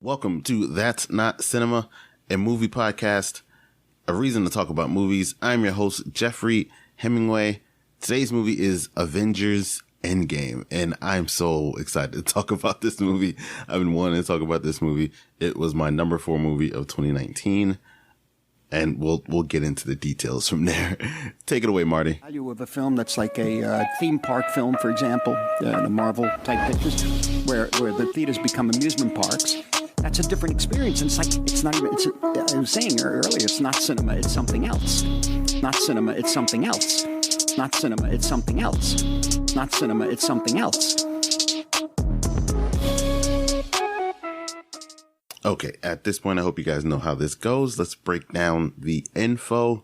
Welcome to That's Not Cinema, a movie podcast, a reason to talk about movies. I'm your host, Jeffrey Hemingway. Today's movie is Avengers Endgame, and I'm so excited to talk about this movie. I've been wanting to talk about this movie. It was my number 4 movie of 2019, and we'll get into the details from there. Take it away, Marty. Value of a film that's like a theme park film, for example, the Marvel type pictures, where the theaters become amusement parks. That's a different experience. And it's not even, I was saying earlier, it's not cinema, it's something else. Not cinema, it's something else. Not cinema, it's something else. Not cinema, it's something else. Okay, at this point, I hope you guys know how this goes. Let's break down the info.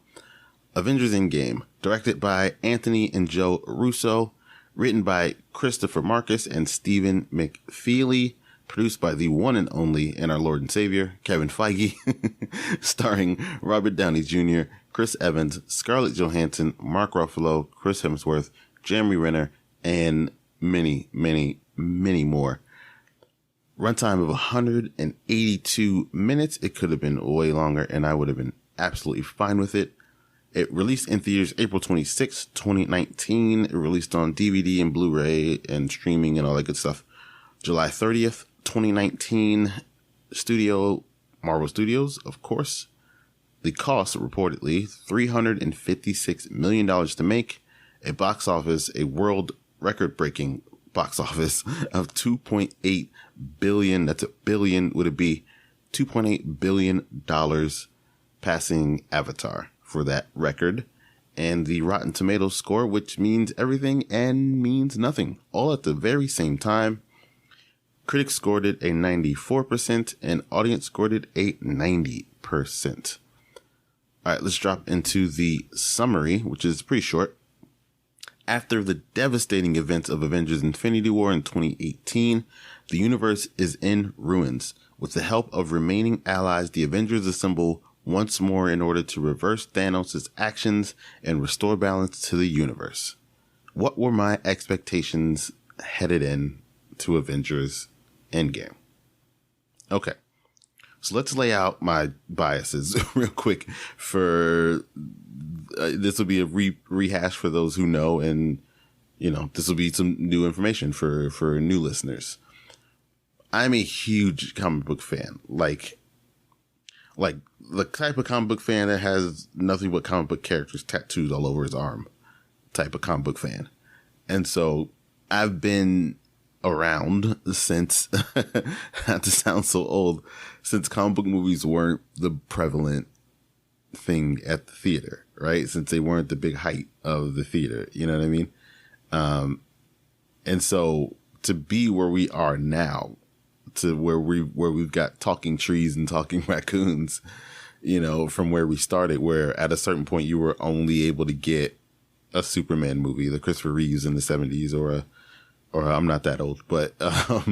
Avengers Endgame, directed by Anthony and Joe Russo, written by Christopher Marcus and Stephen McFeely, produced by the one and only and our Lord and Savior, Kevin Feige, starring Robert Downey Jr., Chris Evans, Scarlett Johansson, Mark Ruffalo, Chris Hemsworth, Jeremy Renner, and many, many, many more. Runtime of 182 minutes. It could have been way longer, and I would have been absolutely fine with it. It released in theaters April 26, 2019. It released on DVD and Blu-ray and streaming and all that good stuff July 30th, 2019. Marvel Studios, of course. The cost, reportedly, $356 million to make. A world record-breaking box office of $2.8 billion. That's a billion. Would it be $2.8 billion, passing Avatar for that record? And the Rotten Tomatoes score, which means everything and means nothing, all at the very same time. Critics scored it a 94% and audience scored it a 90%. All right, let's drop into the summary, which is pretty short. After the devastating events of Avengers Infinity War in 2018, the universe is in ruins. With the help of remaining allies, the Avengers assemble once more in order to reverse Thanos' actions and restore balance to the universe. What were my expectations headed in to Avengers Endgame? Okay, so let's lay out my biases real quick. For this will be a rehash for those who know, and this will be some new information for new listeners. I'm a huge comic book fan, like the type of comic book fan that has nothing but comic book characters tattooed all over his arm type of comic book fan. And so I've been around since, not to sound so old, since comic book movies weren't the prevalent thing at the theater, right? Since they weren't the big height of the theater, you know what I mean? And so to be where we are now, to where we've got talking trees and talking raccoons, from where we started, where at a certain point you were only able to get a Superman movie, the Christopher Reeves in the 70s, or I'm not that old, but, a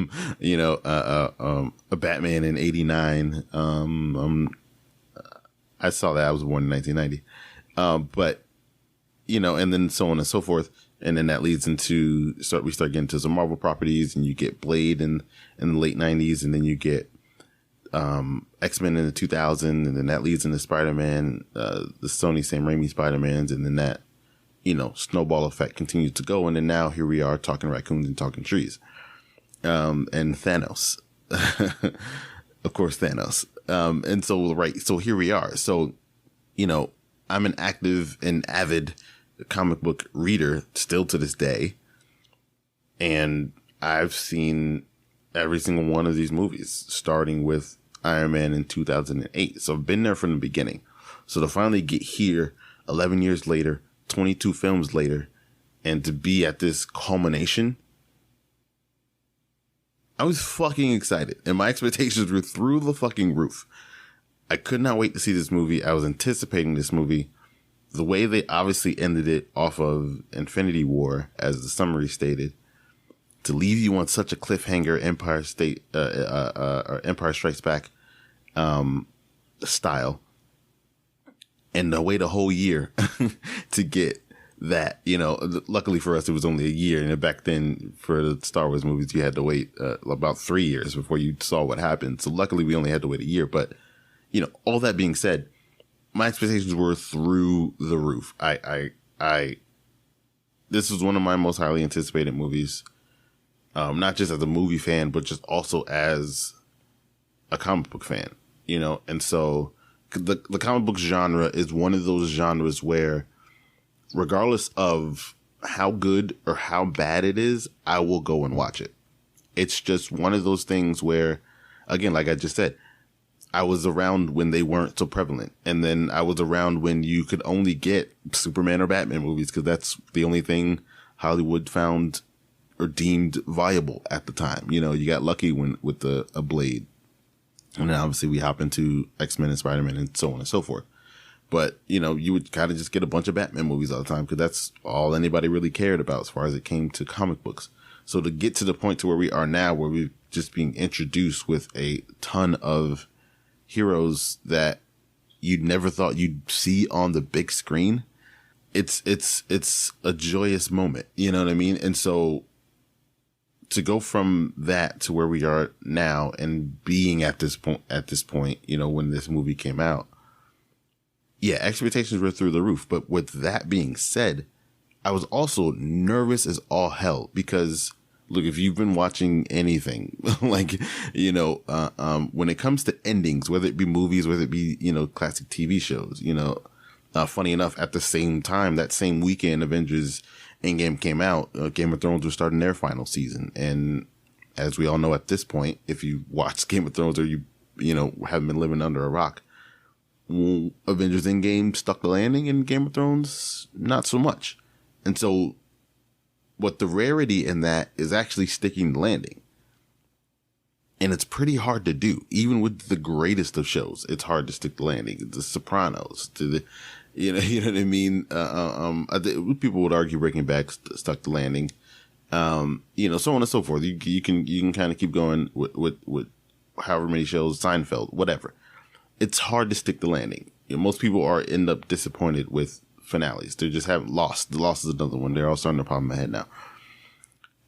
Batman in 89. I saw that. I was born in 1990. But, and then so on and so forth. And then that leads into, we start getting to some Marvel properties, and you get Blade in the late 90s, and then you get, X-Men in the 2000s, and then that leads into Spider-Man, the Sony Sam Raimi Spider-Mans, and then that, snowball effect continues to go. And then now here we are talking raccoons and talking trees. And Thanos, of course, Thanos. And so here we are. So, I'm an active and avid comic book reader still to this day. And I've seen every single one of these movies, starting with Iron Man in 2008. So I've been there from the beginning. So to finally get here 11 years later, 22 films later, and to be at this culmination, I was fucking excited, and my expectations were through the fucking roof. I could not wait to see this movie. I was anticipating this movie. The way they obviously ended it off of Infinity War, as the summary stated, to leave you on such a cliffhanger, Empire Strikes Back style, and to wait a whole year to get that, luckily for us, it was only a year. And back then for the Star Wars movies, you had to wait about 3 years before you saw what happened. So luckily we only had to wait a year. But, all that being said, my expectations were through the roof. This was one of my most highly anticipated movies, not just as a movie fan, but just also as a comic book fan, and so the comic book genre is one of those genres where regardless of how good or how bad it is, I will go and watch it. It's just one of those things where, again, like I just said, I was around when they weren't so prevalent. And then I was around when you could only get Superman or Batman movies because that's the only thing Hollywood found or deemed viable at the time. You got lucky with a Blade. And then obviously we hop into X-Men and Spider-Man and so on and so forth. But, you would kind of just get a bunch of Batman movies all the time because that's all anybody really cared about as far as it came to comic books. So to get to the point to where we are now, where we're just being introduced with a ton of heroes that you'd never thought you'd see on the big screen, it's a joyous moment. You know what I mean? And so to go from that to where we are now and being at this point, when this movie came out, yeah, expectations were through the roof. But with that being said, I was also nervous as all hell because, look, if you've been watching anything, like, when it comes to endings, whether it be movies, whether it be, classic TV shows, funny enough, at the same time, that same weekend, Avengers Endgame came out, Game of Thrones was starting their final season. And as we all know at this point, if you watch Game of Thrones or you haven't been living under a rock, Avengers Endgame stuck the landing and Game of Thrones, not so much. And so what the rarity in that is actually sticking the landing. And it's pretty hard to do. Even with the greatest of shows, it's hard to stick the landing. The Sopranos, to the, you know what I mean? People would argue Breaking Bad stuck the landing. So on and so forth. You can kind of keep going with however many shows, Seinfeld, whatever. It's hard to stick the landing. Most people end up disappointed with finales. They just haven't Lost. The Lost is another one. They're all starting to pop in my head now.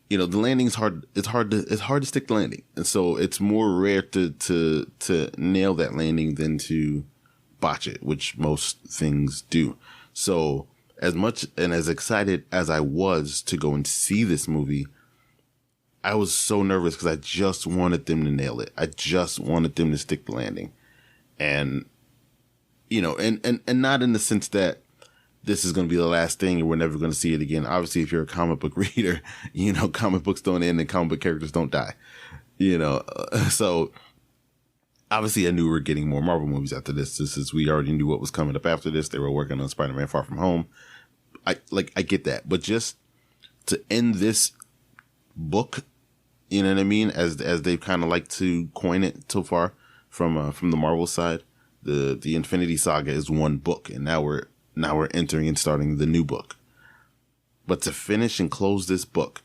The landing's hard. It's hard to stick the landing. And so it's more rare to nail that landing than to botch it, which most things do. So as much and as excited as I was to go and see this movie, I was so nervous because I just wanted them to nail it. I just wanted them to stick the landing. And, and not in the sense that this is going to be the last thing and we're never going to see it again. Obviously, if you're a comic book reader, comic books don't end and comic book characters don't die, so obviously I knew we were getting more Marvel movies after this. We already knew what was coming up after this. They were working on Spider-Man Far From Home. I get that, but just to end this book, you know what I mean? As they've kind of like to coin it so far from the Marvel side, the Infinity Saga is one book, and now we're entering and starting the new book. But to finish and close this book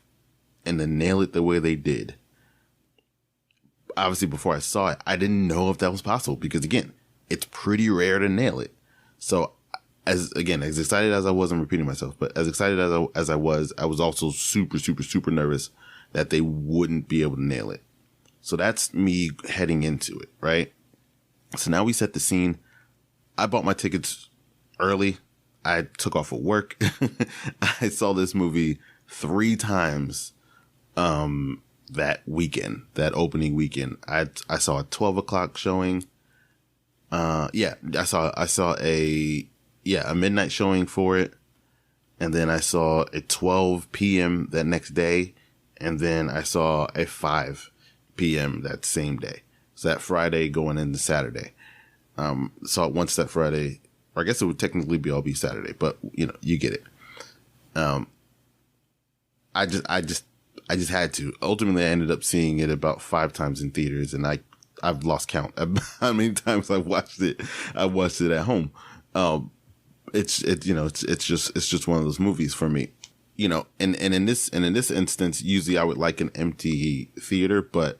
and to nail it the way they did, obviously before I saw it, I didn't know if that was possible because, again, it's pretty rare to nail it. So as excited as I was, I'm repeating myself, but as excited as I was also super, super, super nervous that they wouldn't be able to nail it. So that's me heading into it, right? So now we set the scene. I bought my tickets early. I took off of work. I saw this movie 3 times that weekend, that opening weekend. I saw a 12 o'clock showing. I saw a midnight showing for it. And then I saw a 12 p.m. that next day. And then I saw a 5 p.m. that same day. So that Friday going into Saturday. Saw it once that Friday. Or I guess it would technically be Saturday, but you get it. I just had to. Ultimately, I ended up seeing it about 5 times in theaters, and I've lost count how many times I've watched it. I watched it at home. It's just one of those movies for me. And in this instance, usually I would like an empty theater, but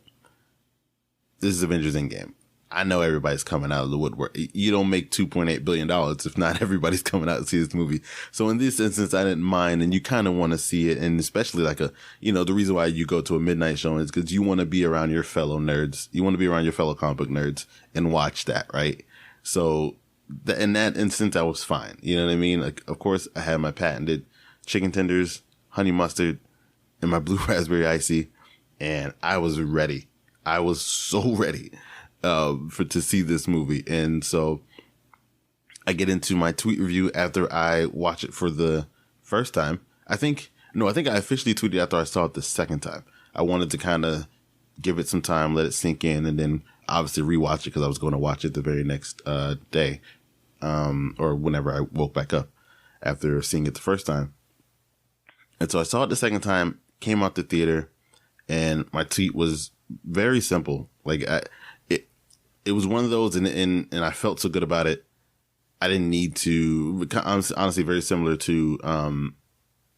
this is Avengers Endgame. I know everybody's coming out of the woodwork. You don't make $2.8 billion if not everybody's coming out to see this movie. So in this instance, I didn't mind, and you kind of want to see it. And especially like the reason why you go to a midnight showing is because you want to be around your fellow nerds. You want to be around your fellow comic book nerds and watch that, right? So in that instance, I was fine. You know what I mean? Like, of course, I had my patented chicken tenders, honey mustard, and my blue raspberry icy, and I was ready. I was so ready to see this movie. And so I get into my tweet review after I watch it for the first time. I think I officially tweeted after I saw it the second time. I wanted to kind of give it some time, let it sink in, and then obviously rewatch it because I was going to watch it the very next day, or whenever I woke back up after seeing it the first time. And so I saw it the second time, came out the theater, and my tweet was very simple. Like, it was one of those, and I felt so good about it. I didn't need to, honestly, very similar to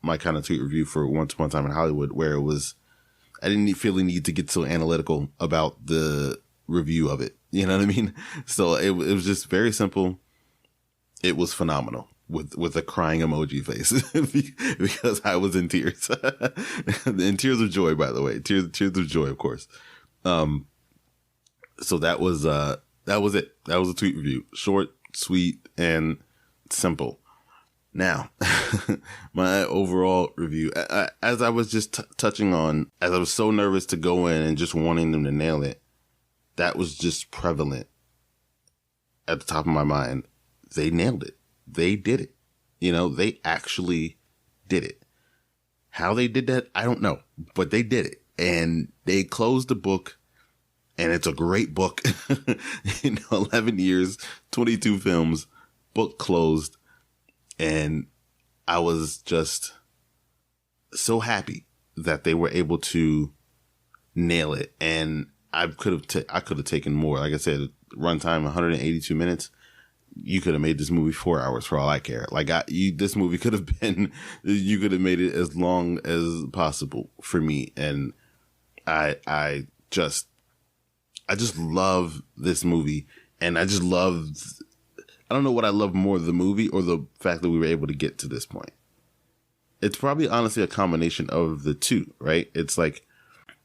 my kind of tweet review for Once Upon a Time in Hollywood, where it was, I didn't feel the need to get so analytical about the review of it. You know what I mean? So it was just very simple. It was phenomenal with a crying emoji face because I was in tears. In tears of joy, by the way. Tears of joy, of course. So that was it. That was a tweet review. Short, sweet, and simple. Now, my overall review, as I was just touching on, as I was so nervous to go in and just wanting them to nail it, that was just prevalent at the top of my mind. They nailed it. They did it. They actually did it. How they did that, I don't know, but they did it. And they closed the book, and it's a great book. 11 years, 22 films, book closed. And I was just so happy that they were able to nail it. And I could have taken more. Like I said, runtime 182 minutes. You could have made this movie 4 hours for all I care. Like this movie could have been, you could have made it as long as possible for me. And I just love this movie. And I just love, I don't know what I love more, the movie or the fact that we were able to get to this point. It's probably honestly a combination of the two, right? It's like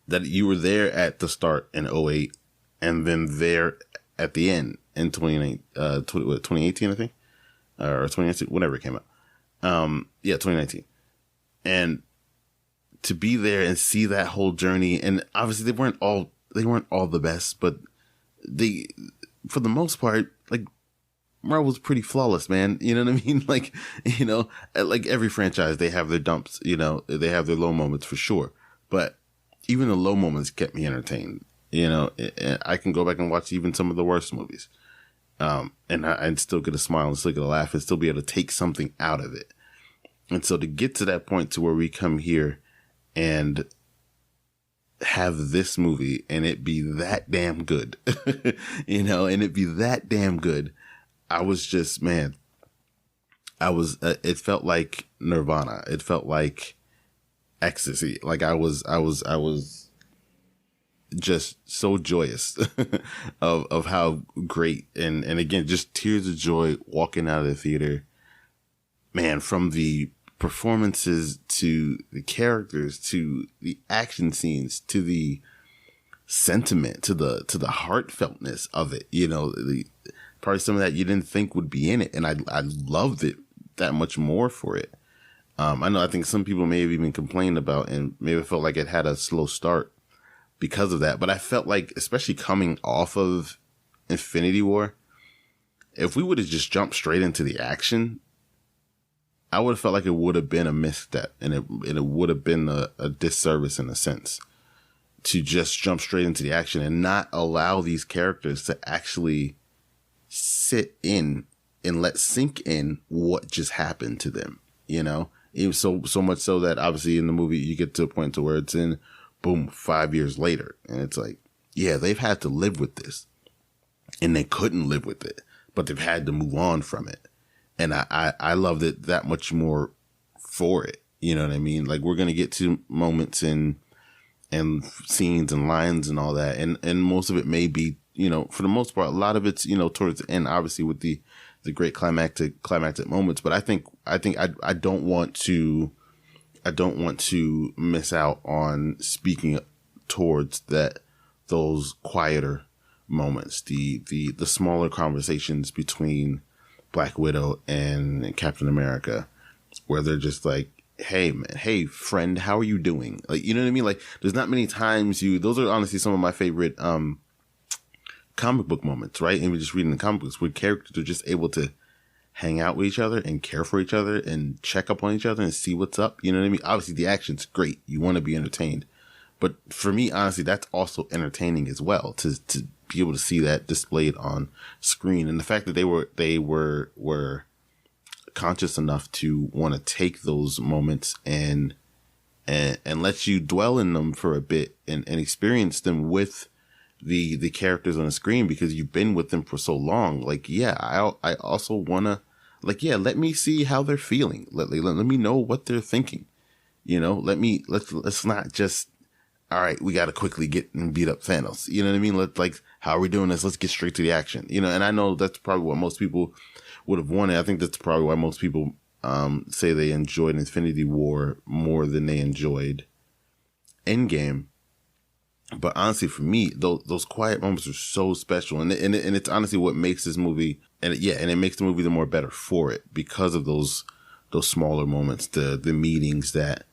that you were there at the start in 2008 and then there at the end in 2018, I think, or 2019, whenever it came out. 2019. And to be there and see that whole journey, and obviously they weren't all the best, but they, for the most part, like, Marvel's pretty flawless, man. You know what I mean? Like, like every franchise, they have their dumps, they have their low moments for sure. But even the low moments kept me entertained, and I can go back and watch even some of the worst movies. And I'd still get a smile and still get a laugh and still be able to take something out of it. And so to get to that point to where we come here and have this movie and it be that damn good, and it be that damn good. I was just, man, it felt like Nirvana. It felt like ecstasy. Like I was just so joyous of how great. And again, just tears of joy walking out of the theater, man, from the performances to the characters, to the action scenes, to the sentiment, to the heartfeltness of it, probably some of that you didn't think would be in it. And I loved it that much more for it. I think some people may have even complained about and maybe felt like it had a slow start because of that. But I felt like, especially coming off of Infinity War, if we would have just jumped straight into the action, I would have felt like it would have been a misstep and it would have been a disservice in a sense to just jump straight into the action and not allow these characters to actually sit in and let sink in what just happened to them, Even so much so that obviously in the movie you get to a point to where it's in, boom, 5 years later, and it's like, yeah, they've had to live with this, and they couldn't live with it, but they've had to move on from it, and I loved it that much more for it. You know what I mean? Like, we're gonna get to moments and scenes and lines and all that, and most of it may be for the most part, a lot of it's, towards the end, obviously with the great climactic moments. But I don't want to miss out on speaking towards those quieter moments, the smaller conversations between Black Widow and Captain America, where they're just like, hey man, hey friend, how are you doing? Like, you know what I mean? Like, there's not many times those are honestly some of my favorite comic book moments, right? And we're just reading the comic books where characters are just able to hang out with each other and care for each other and check up on each other and see what's up. You know what I mean? Obviously the action's great. You want to be entertained. But for me, honestly, that's also entertaining as well, to be able to see that displayed on screen. And the fact that they were conscious enough to want to take those moments and let you dwell in them for a bit and experience them with the characters on the screen, because you've been with them for so long. Like, yeah, I also want to, like, yeah, let me see how they're feeling. Let me know what they're thinking. Let's not just, all right, we got to quickly get and beat up Thanos. You know what I mean? How are we doing this? Let's get straight to the action. And I know that's probably what most people would have wanted. I think that's probably why most people say they enjoyed Infinity War more than they enjoyed Endgame. But honestly, for me, those quiet moments are so special, and it's honestly what makes this movie, and it makes the movie the more better for it, because of those smaller moments, the meetings that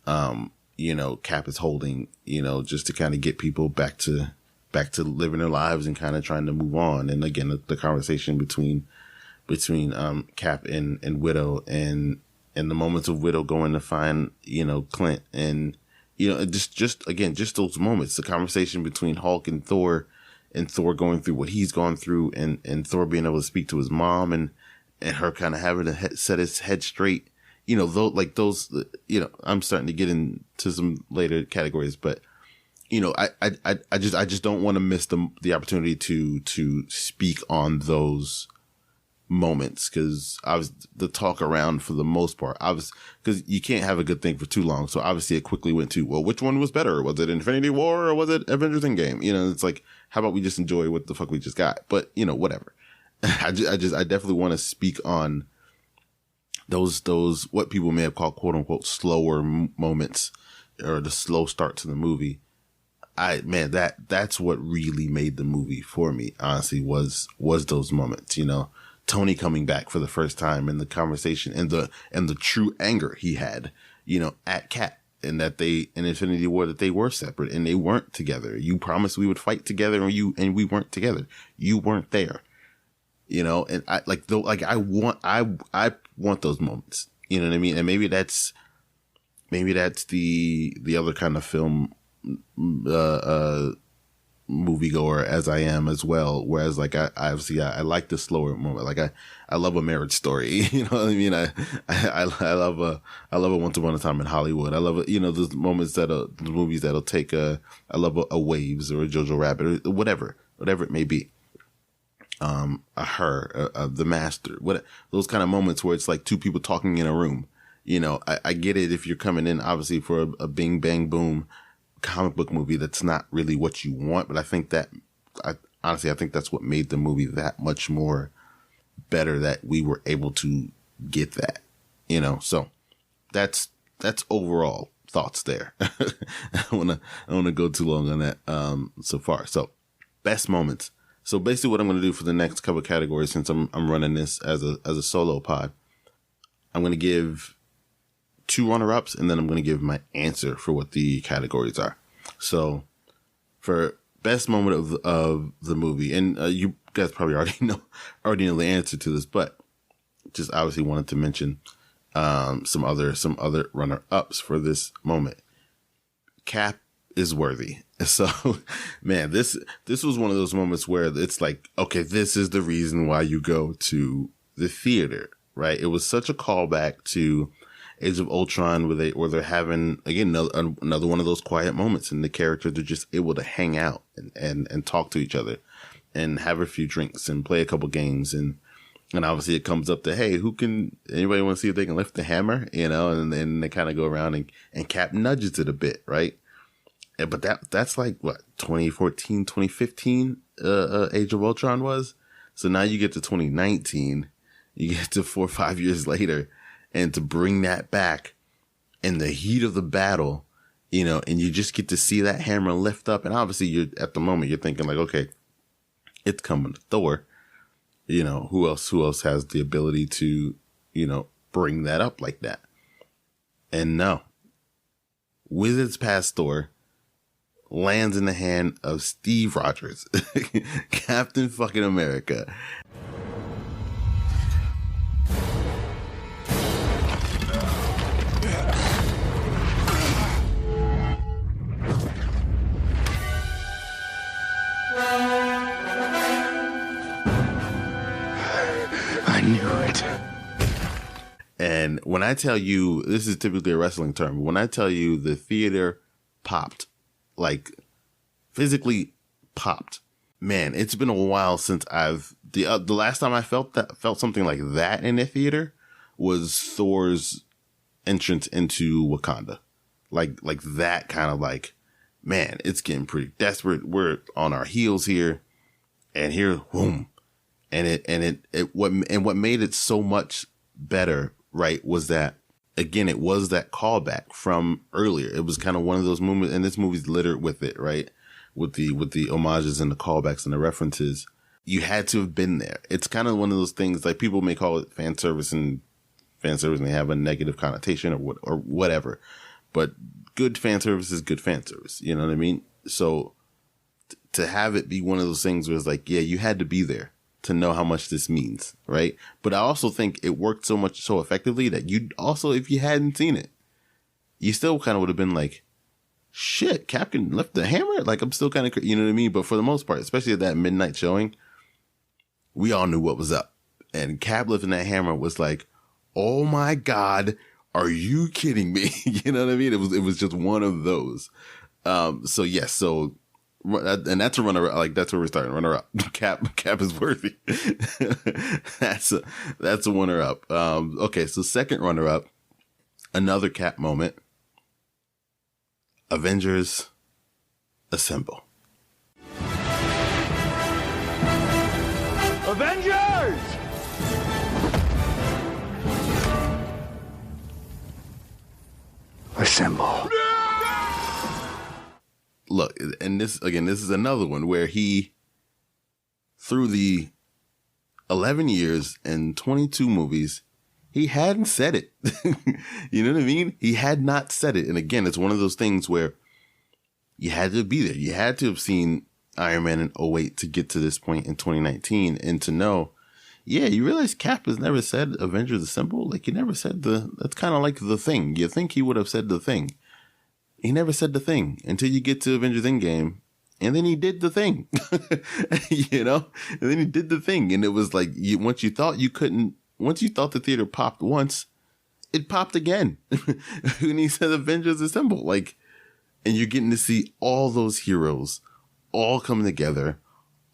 Cap is holding, just to kind of get people back to living their lives and kind of trying to move on. And again, the conversation between Cap and Widow, and the moments of Widow going to find Clint, and just those moments, the conversation between Hulk and Thor going through what he's gone through, and Thor being able to speak to his mom, and her kind of having to set his head straight. I'm starting to get into some later categories, but I just don't want to miss the opportunity to speak on those moments, because the talk around, for the most part, because you can't have a good thing for too long. So obviously it quickly went to, well, which one was better? Was it Infinity War or was it Avengers Endgame? It's like, how about we just enjoy what the fuck we just got? But whatever. I definitely want to speak on those what people may have called quote unquote slower moments, or the slow start to the movie. That's what really made the movie for me, honestly, was those moments. Tony coming back for the first time, and the conversation and the true anger he had, at Cap, and that in Infinity War, that they were separate and they weren't together. You promised we would fight together, and we weren't together. You weren't there, and I want those moments. You know what I mean? And maybe that's the other kind of film, moviegoer as I am as well. Whereas I like the slower moment. Like I love a marriage story. You know what I mean? I love a Once Upon a Time in Hollywood. I love those moments the movies that'll take I love a Waves or a Jojo Rabbit or whatever it may be. The Master, those kind of moments where it's like two people talking in a room. I get it if you're coming in obviously for a bing bang boom comic book movie that's not really what you want, but I think that's what made the movie that much more better, that we were able to get that, so that's overall thoughts there. I don't want to go too long on that so far. So best moments. So basically what I'm going to do for the next couple of categories, since I'm running this as a solo pod, I'm going to give 2 runner-ups, and then I'm going to give my answer for what the categories are. So for best moment of the movie, and you guys probably already know the answer to this, but just obviously wanted to mention some other runner-ups for this moment. Cap is worthy. So, man, this was one of those moments where it's like, okay, this is the reason why you go to the theater, right? It was such a callback to Age of Ultron, where they're having, again, another one of those quiet moments, and the characters are just able to hang out and talk to each other and have a few drinks and play a couple games. And obviously it comes up to, hey, anybody want to see if they can lift the hammer, and then they kind of go around and Cap nudges it a bit, right? But that's like what, 2014, 2015, Age of Ultron was. So now you get to 2019, you get to 4 or 5 years later, and to bring that back in the heat of the battle, you know, and you just get to see that hammer lift up. And obviously you're at the moment you're thinking like, okay, it's coming to Thor. You know, who else has the ability to, you know, bring that up like that? And no, Wizards Pass Thor lands in the hand of Steve Rogers, Captain fucking America. I knew it. And when I tell you, this is typically a wrestling term, but when I tell you the theater popped, like physically popped, man, it's been a while since the last time I felt something like that in a theater was Thor's entrance into Wakanda. Like that kind of like, man, it's getting pretty desperate. We're on our heels here, and here, boom. What made it so much better, right, was that, again, it was that callback from earlier. It was kind of one of those moments, and this movie's littered with it, right? With the homages and the callbacks and the references. You had to have been there. It's kind of one of those things, like people may call it fan service, and they have a negative connotation or whatever. But good fan service is good fan service. You know what I mean? So to have it be one of those things where it's like, yeah, you had to be there to know how much this means, right? But I also think it worked so effectively that you also, if you hadn't seen it, you still kind of would have been like, shit, Captain left the hammer? Like, I'm still kind of, you know what I mean? But for the most part, especially at that midnight showing, we all knew what was up. And Cap lifting that hammer was like, oh my God, are you kidding me? You know what I mean? It was just one of those. So yes, so, and that's a runner, like that's where we're starting. Runner up. Cap is worthy. That's a runner up. Okay, so second runner up, another Cap moment. Avengers Assemble. Avengers! Assemble. Look, and this is another one where he, through the 11 years and 22 movies, he hadn't said it. You know what I mean? He had not said it. And again, it's one of those things where you had to be there. You had to have seen Iron Man in 2008 to get to this point in 2019 and to know, yeah, you realize Cap has never said Avengers Assemble. Like, he never said that's kind of like the thing. You think he would have said the thing. He never said the thing until you get to Avengers Endgame. And then he did the thing, you know, and then he did the thing. And it was like, once you thought the theater popped once, it popped again. When he said Avengers Assemble, like, and you're getting to see all those heroes all come together,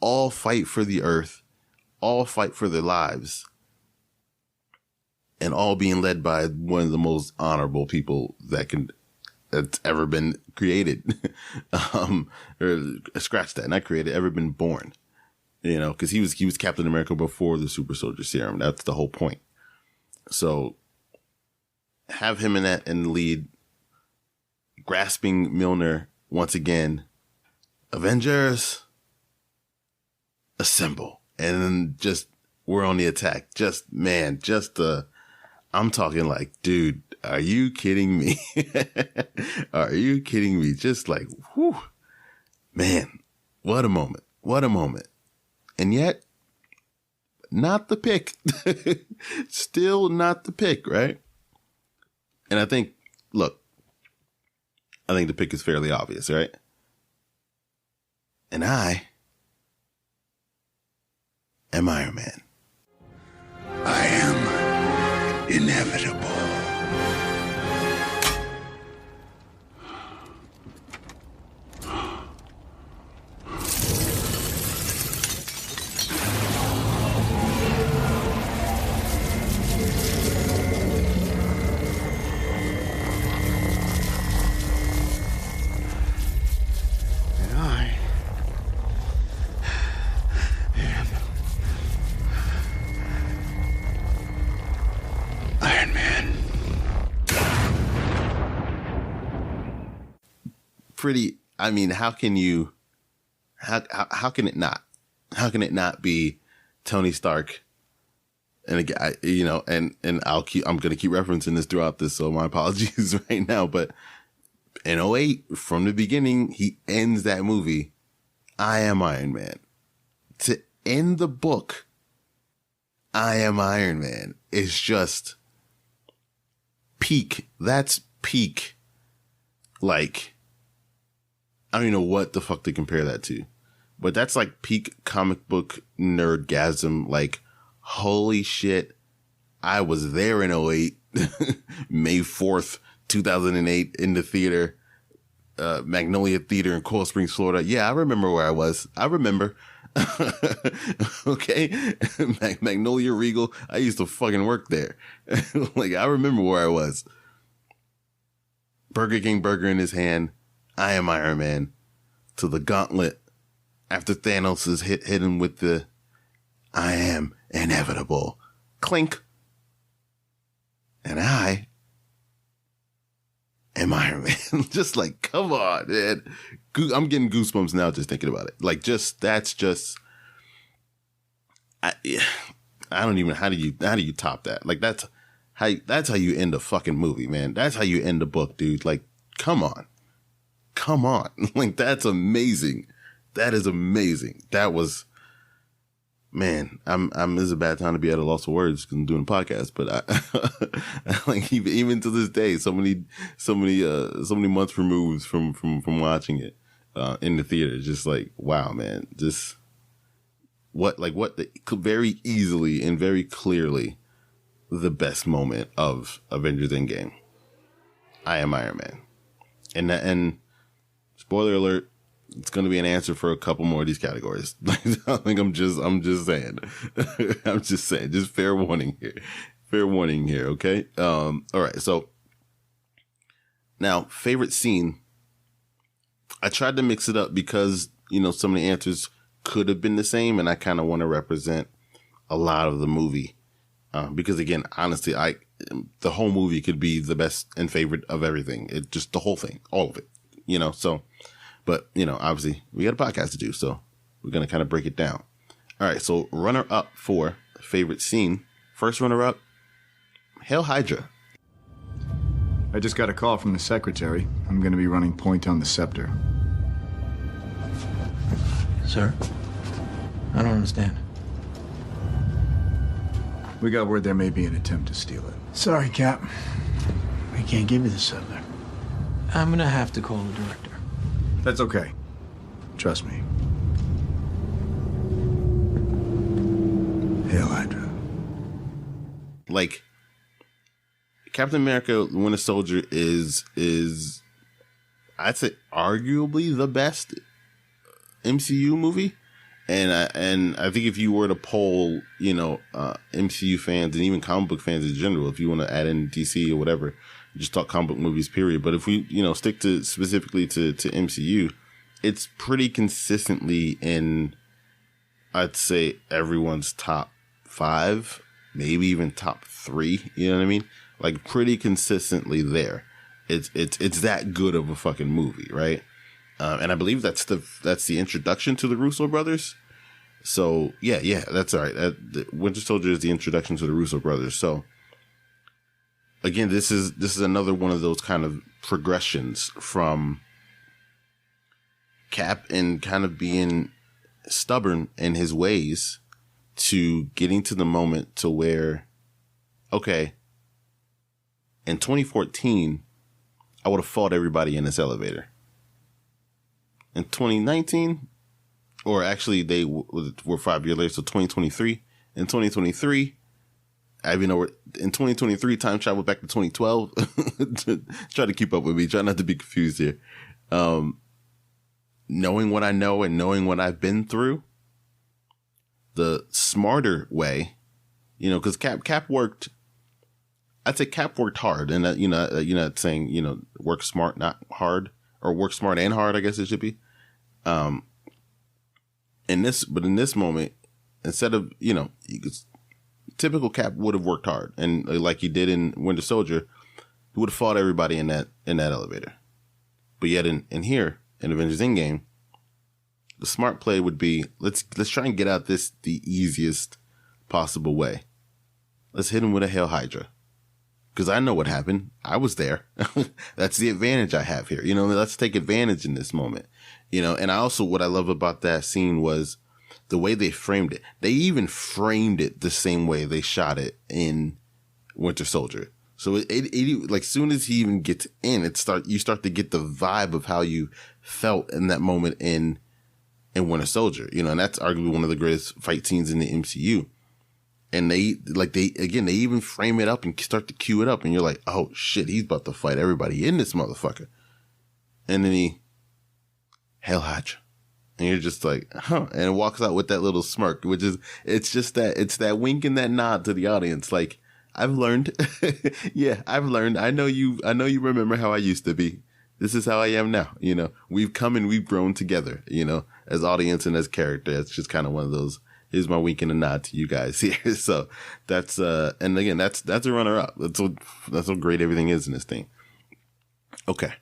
all fight for the earth, all fight for their lives, and all being led by one of the most honorable people that's ever been created. Or scratch that, not created, ever been born. You know, because he was Captain America before the super soldier serum. That's the whole point. So have him in the lead, grasping Mjolnir once again. Avengers Assemble. And then just, we're on the attack. I'm talking like, dude, are you kidding me? Are you kidding me? Just like, whew, man, what a moment. What a moment. And yet, not the pick. Still not the pick, right? And I think the pick is fairly obvious, right? And I am Iron Man. I am inevitable. pretty, I mean, how can it not be Tony Stark? And again, and I'm going to keep referencing this throughout this, so my apologies right now, but in '08, from the beginning, he ends that movie, I am Iron Man. To end the book, I am Iron Man, is just peak. That's peak. Like, I don't even know what the fuck to compare that to, but that's like peak comic book nerdgasm. Like, holy shit, I was there in '08, May 4th, 2008, in the theater, Magnolia Theater in Coral Springs, Florida. Yeah, I remember where I was. I remember. Okay. Magnolia Regal. I used to fucking work there. Like, I remember where I was. Burger King burger in his hand. I am Iron Man. To the gauntlet. After Thanos is hit him with the I am inevitable. Clink. And I am Iron Man. Just like, come on, man. I'm getting goosebumps now just thinking about it. Like, I don't even, how do you top that? Like, that's how you end a fucking movie, man. That's how you end a book, dude. Like, come on. Like, that's amazing. That is amazing. That was, man, this is a bad time to be at a loss of words because I'm doing a podcast, but I like, even to this day, so many months removed from watching it, in the theater, just like, wow, man, just very easily and very clearly the best moment of Avengers Endgame. I am Iron Man. And spoiler alert, it's going to be an answer for a couple more of these categories. I think I'm just saying. I'm just saying. Just fair warning here. Okay. All right. So now, favorite scene. I tried to mix it up because, some of the answers could have been the same, and I kind of want to represent a lot of the movie. Because again, honestly, the whole movie could be the best and favorite of everything. It just, the whole thing, all of it, so. But, obviously we got a podcast to do, so we're going to kind of break it down. All right. So runner up for favorite scene. First runner up, Hail Hydra. I just got a call from the secretary. I'm going to be running point on the scepter. Sir? I don't understand. We got word there may be an attempt to steal it. Sorry, Cap. We can't give you the scepter. I'm going to have to call the director. That's okay. Trust me. Hail Hydra. Like, Captain America: Winter Soldier is I'd say arguably the best MCU movie, and I think if you were to poll, MCU fans and even comic book fans in general, if you want to add in DC or whatever, just talk comic book movies, period. But if we, stick to specifically to MCU, it's pretty consistently in, I'd say, everyone's top 5, maybe even top 3. You know what I mean? Like, pretty consistently there. It's that good of a fucking movie, right? And I believe that's the introduction to the Russo brothers. So yeah, that's all right. Winter Soldier is the introduction to the Russo brothers. So again, this is another one of those kind of progressions from Cap and kind of being stubborn in his ways to getting to the moment to where, okay, in 2014, I would have fought everybody in this elevator. In 2019, or actually they were 5 years later, so 2023. In 2023, in 2023, time travel back to 2012. Try to keep up with me. Try not to be confused here. Knowing what I know and knowing what I've been through, the smarter way, because Cap worked. I'd say Cap worked hard, and you're not saying work smart, not hard, or work smart and hard. I guess it should be. In this moment, instead of typical Cap would have worked hard, and like he did in Winter Soldier, he would have fought everybody in that elevator. But yet in here, in Avengers Endgame, the smart play would be, let's try and get out this the easiest possible way. Let's hit him with a Hail Hydra. Because I know what happened. I was there. That's the advantage I have here. You know, let's take advantage in this moment. You know, and I also, what I love about that scene was the way they framed it. They even framed it the same way they shot it in Winter Soldier. So it like soon as he even gets in, you start to get the vibe of how you felt in that moment in Winter Soldier, you know, and that's arguably one of the greatest fight scenes in the MCU. And they even frame it up and start to cue it up, and you're like, oh shit, he's about to fight everybody in this motherfucker. And then he Hail Hydra. And you're just like, huh, and it walks out with that little smirk, which is, it's that wink and that nod to the audience, like, I've learned. Yeah, I've learned. I know you remember how I used to be. This is how I am now. You know, we've come and we've grown together, you know, as audience and as character. It's just kind of one of those, here's my wink and a nod to you guys here. So that's, and again, that's a runner up. That's what great everything is in this thing. Okay.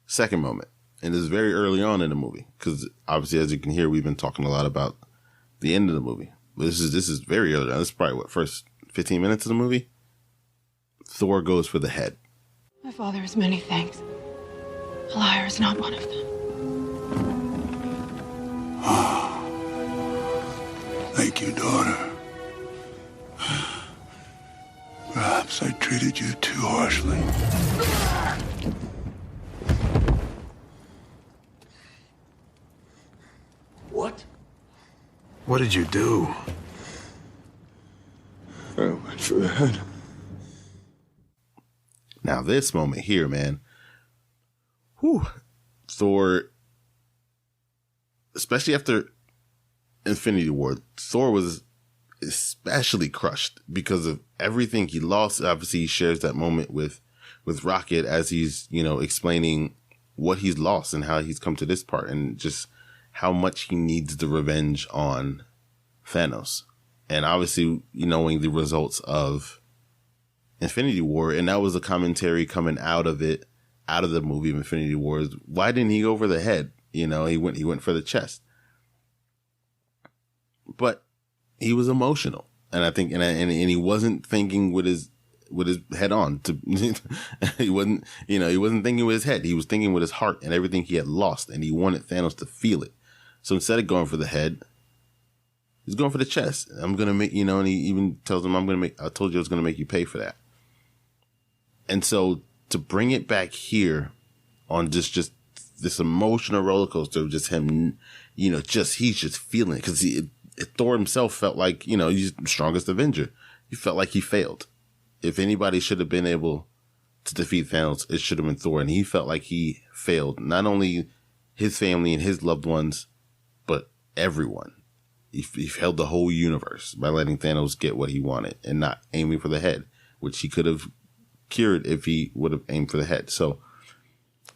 Second moment. And this is very early on in the movie, because obviously, as you can hear, we've been talking a lot about the end of the movie. But this is very early on. This is probably first 15 minutes of the movie. Thor goes for the head. My father has many things. A liar is not one of them. Thank you, daughter. Perhaps I treated you too harshly. What? What did you do? I went for the head. Now this moment here, man. Whew. Thor, especially after Infinity War, Thor was especially crushed because of everything he lost. Obviously, he shares that moment with Rocket as he's, you know, explaining what he's lost and how he's come to this part, and just how much he needs the revenge on Thanos. And obviously, knowing the results of Infinity War, and that was a commentary coming out of the movie of Infinity War, is why didn't he go for the head? You know, he went for the chest. But he was emotional, and I think, and he wasn't thinking with his head on. He wasn't thinking with his head. He was thinking with his heart and everything he had lost, and he wanted Thanos to feel it. So instead of going for the head, he's going for the chest. I'm gonna make, and he even tells him, I told you I was gonna make you pay for that. And so to bring it back here on just this emotional roller coaster of just him, he's just feeling it, because Thor himself felt like, he's the strongest Avenger. He felt like he failed. If anybody should have been able to defeat Thanos, it should have been Thor. And he felt like he failed not only his family and his loved ones, but everyone. He failed the whole universe by letting Thanos get what he wanted and not aiming for the head, which he could have cured if he would have aimed for the head. So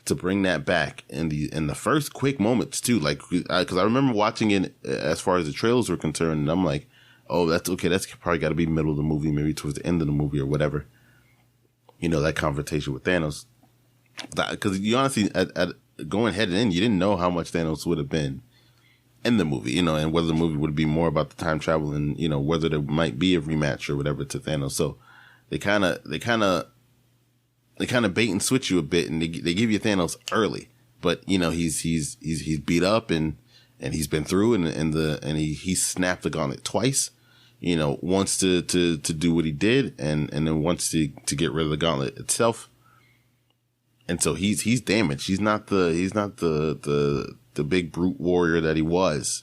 to bring that back in the first quick moments too, like, because I remember watching it as far as the trailers were concerned, and I'm like, oh, that's okay. That's probably got to be middle of the movie, maybe towards the end of the movie or whatever. That confrontation with Thanos, because you honestly, at going head in, you didn't know how much Thanos would have been in the movie, and whether the movie would be more about the time travel and, whether there might be a rematch or whatever to Thanos. So they kind of bait and switch you a bit, and they give you Thanos early, but he's beat up and he's been through, and he snapped the gauntlet twice, once to do what he did, and then once to get rid of the gauntlet itself. And so he's damaged. He's not the big brute warrior that he was,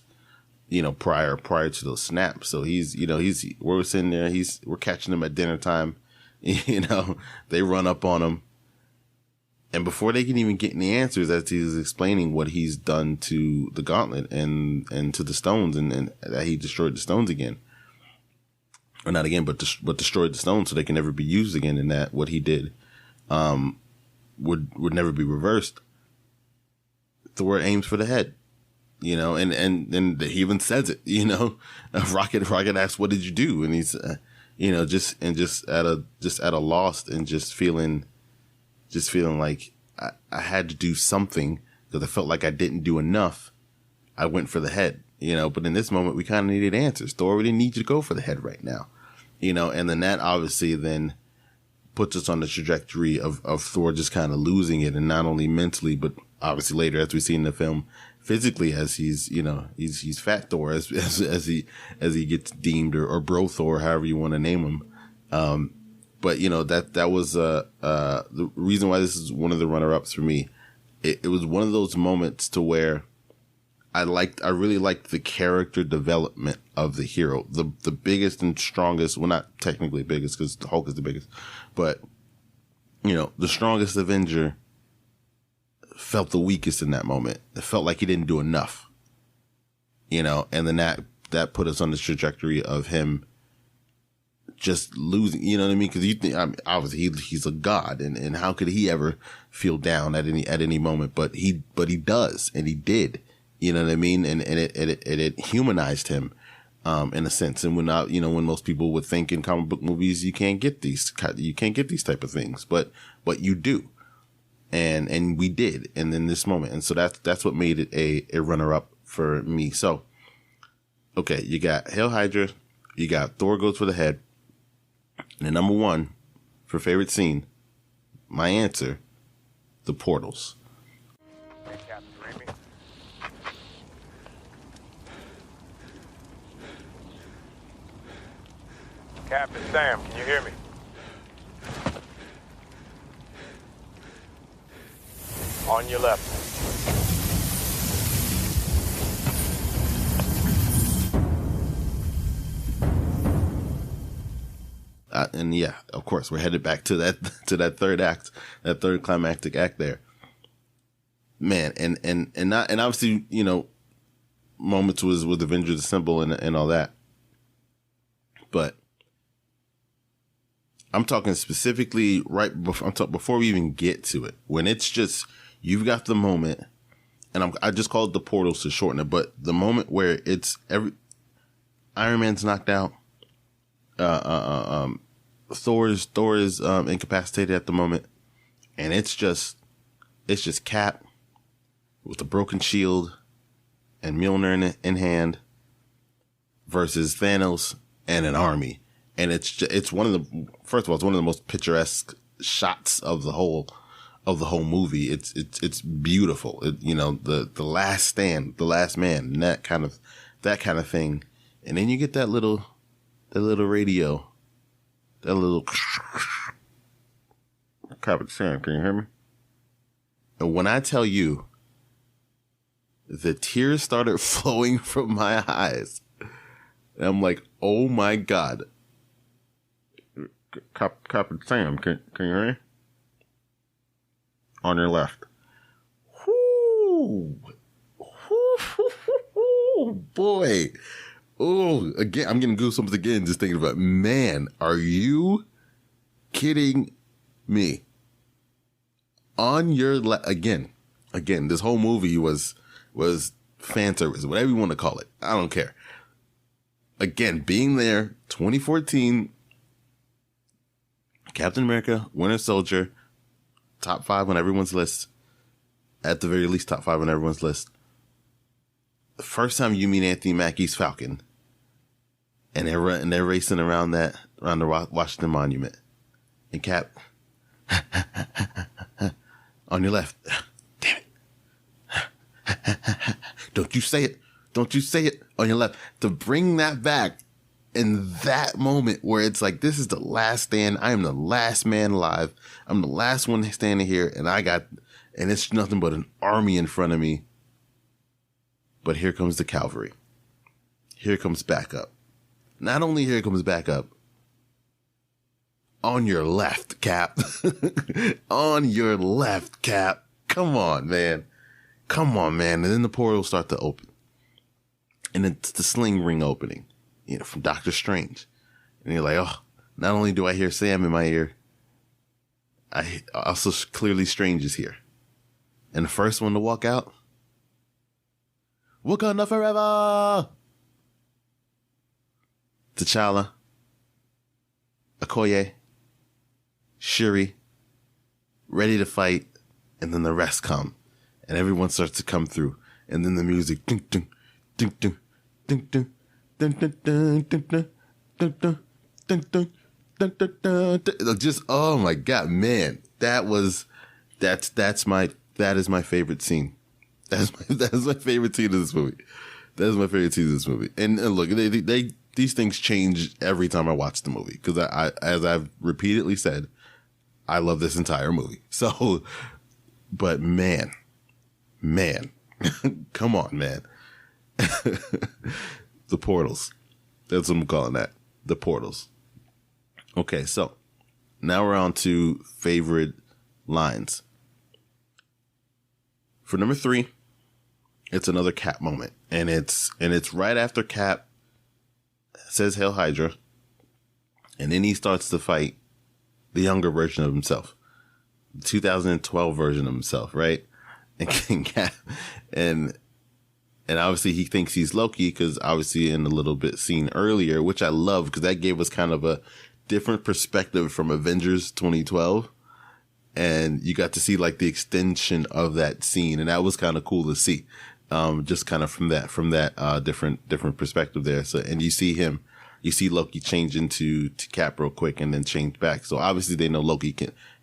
prior to those snaps. So we're sitting there, we're catching him at dinner time. They run up on him, and before they can even get any answers, as he's explaining what he's done to the gauntlet and to the stones, and that he destroyed the stones again, or not again, but destroyed the stones so they can never be used again, and that what he did would never be reversed. Thor aims for the head, and he even says it, Rocket asks, "What did you do?" And he's just at a loss, and just feeling like I had to do something because I felt like I didn't do enough. I went for the head, but in this moment we kind of needed answers. Thor, we didn't need you to go for the head right now, and then that obviously then puts us on the trajectory of Thor just kind of losing it, and not only mentally, but obviously later, as we see in the film, physically, as he's Fat Thor, as he gets deemed, or Bro Thor, however you want to name him. But that was the reason why this is one of the runner-ups for me. It was one of those moments to where I really liked the character development of the hero, the biggest and strongest. Well, not technically biggest because the Hulk is the biggest, but the strongest Avenger felt the weakest in that moment. It felt like he didn't do enough, and then that put us on the trajectory of him just losing, you know what I mean? Because you think, obviously he's a god, and how could he ever feel down at any moment? But he does, and he did, you know what I mean? And it humanized him, in a sense. And when most people would think in comic book movies, you can't get these type of things, but you do. And we did, and in this moment, and so that's what made it a runner up for me. So, okay, you got Hail Hydra, you got Thor goes for the head, and number one for favorite scene, my answer, the portals. Hey, Captain Remy. Captain Sam, can you hear me? On your left. And yeah, of course, we're headed back to that third act, that third climactic act there. Man, and obviously, moments was with Avengers Assemble and all that. But I'm talking specifically right before before we even get to it, when it's just, you've got the moment, and I just call it the portals to shorten it, but the moment where it's Iron Man's knocked out, Thor is incapacitated at the moment, and it's just Cap with a broken shield and Mjolnir in hand versus Thanos and an army, and it's one of the, first of all, it's one of the most picturesque shots of the whole movie. It's beautiful. The last stand, the last man, and that kind of thing, and then you get that little radio, that little Captain Sam, can you hear me? And when I tell you, the tears started flowing from my eyes, and I'm like, oh my God. Captain Sam, can you hear me? On your left. Whoo! Boy. Oh, again, I'm getting goosebumps again just thinking about it. Man, are you kidding me? On your left, again, this whole movie was fan service, whatever you want to call it. I don't care. Again, being there, 2014, Captain America, Winter Soldier, top 5 on everyone's list. At the very least, top 5 on everyone's list. The first time you meet Anthony Mackie's Falcon, and they're racing around the Washington Monument, and Cap, on your left, damn it, don't you say it, on your left, to bring that back in that moment where it's like, this is the last stand, I am the last man alive, I'm the last one standing here, and it's nothing but an army in front of me. But here comes the cavalry. Here comes backup. Not only here comes backup, on your left, Cap. On your left, Cap. Come on, man. And then the portals start to open. And it's the sling ring opening, from Doctor Strange. And you're like, oh, not only do I hear Sam in my ear, I also clearly Strange is here. And the first one to walk out, Wakanda forever! T'Challa, Okoye, Shuri, ready to fight, and then the rest come, and everyone starts to come through, and then the music, ding, ding, ding, ding, ding, ding, ding, ding, ding, ding, ding, ding, ding, ding, ding, ding, ding, ding. Just, oh my God, man, that is my favorite scene. That is my favorite scene of this movie. That is my favorite scene of this movie. And look, these things change every time I watch the movie, because I, as I've repeatedly said, I love this entire movie. So, but man, come on, man. The portals. That's what I'm calling that. The portals. Okay, so now we're on to favorite lines. For number 3, it's another Cap moment, and it's right after Cap says "Hail Hydra," and then he starts to fight the younger version of himself, the 2012 version of himself, right? And Cap, and obviously he thinks he's Loki, because obviously in a little bit scene earlier, which I love, because that gave us kind of a different perspective from Avengers 2012. And you got to see like the extension of that scene, and that was kind of cool to see, just kind of from that different perspective there. So, and you see Loki change into Cap real quick, and then change back. So obviously they know Loki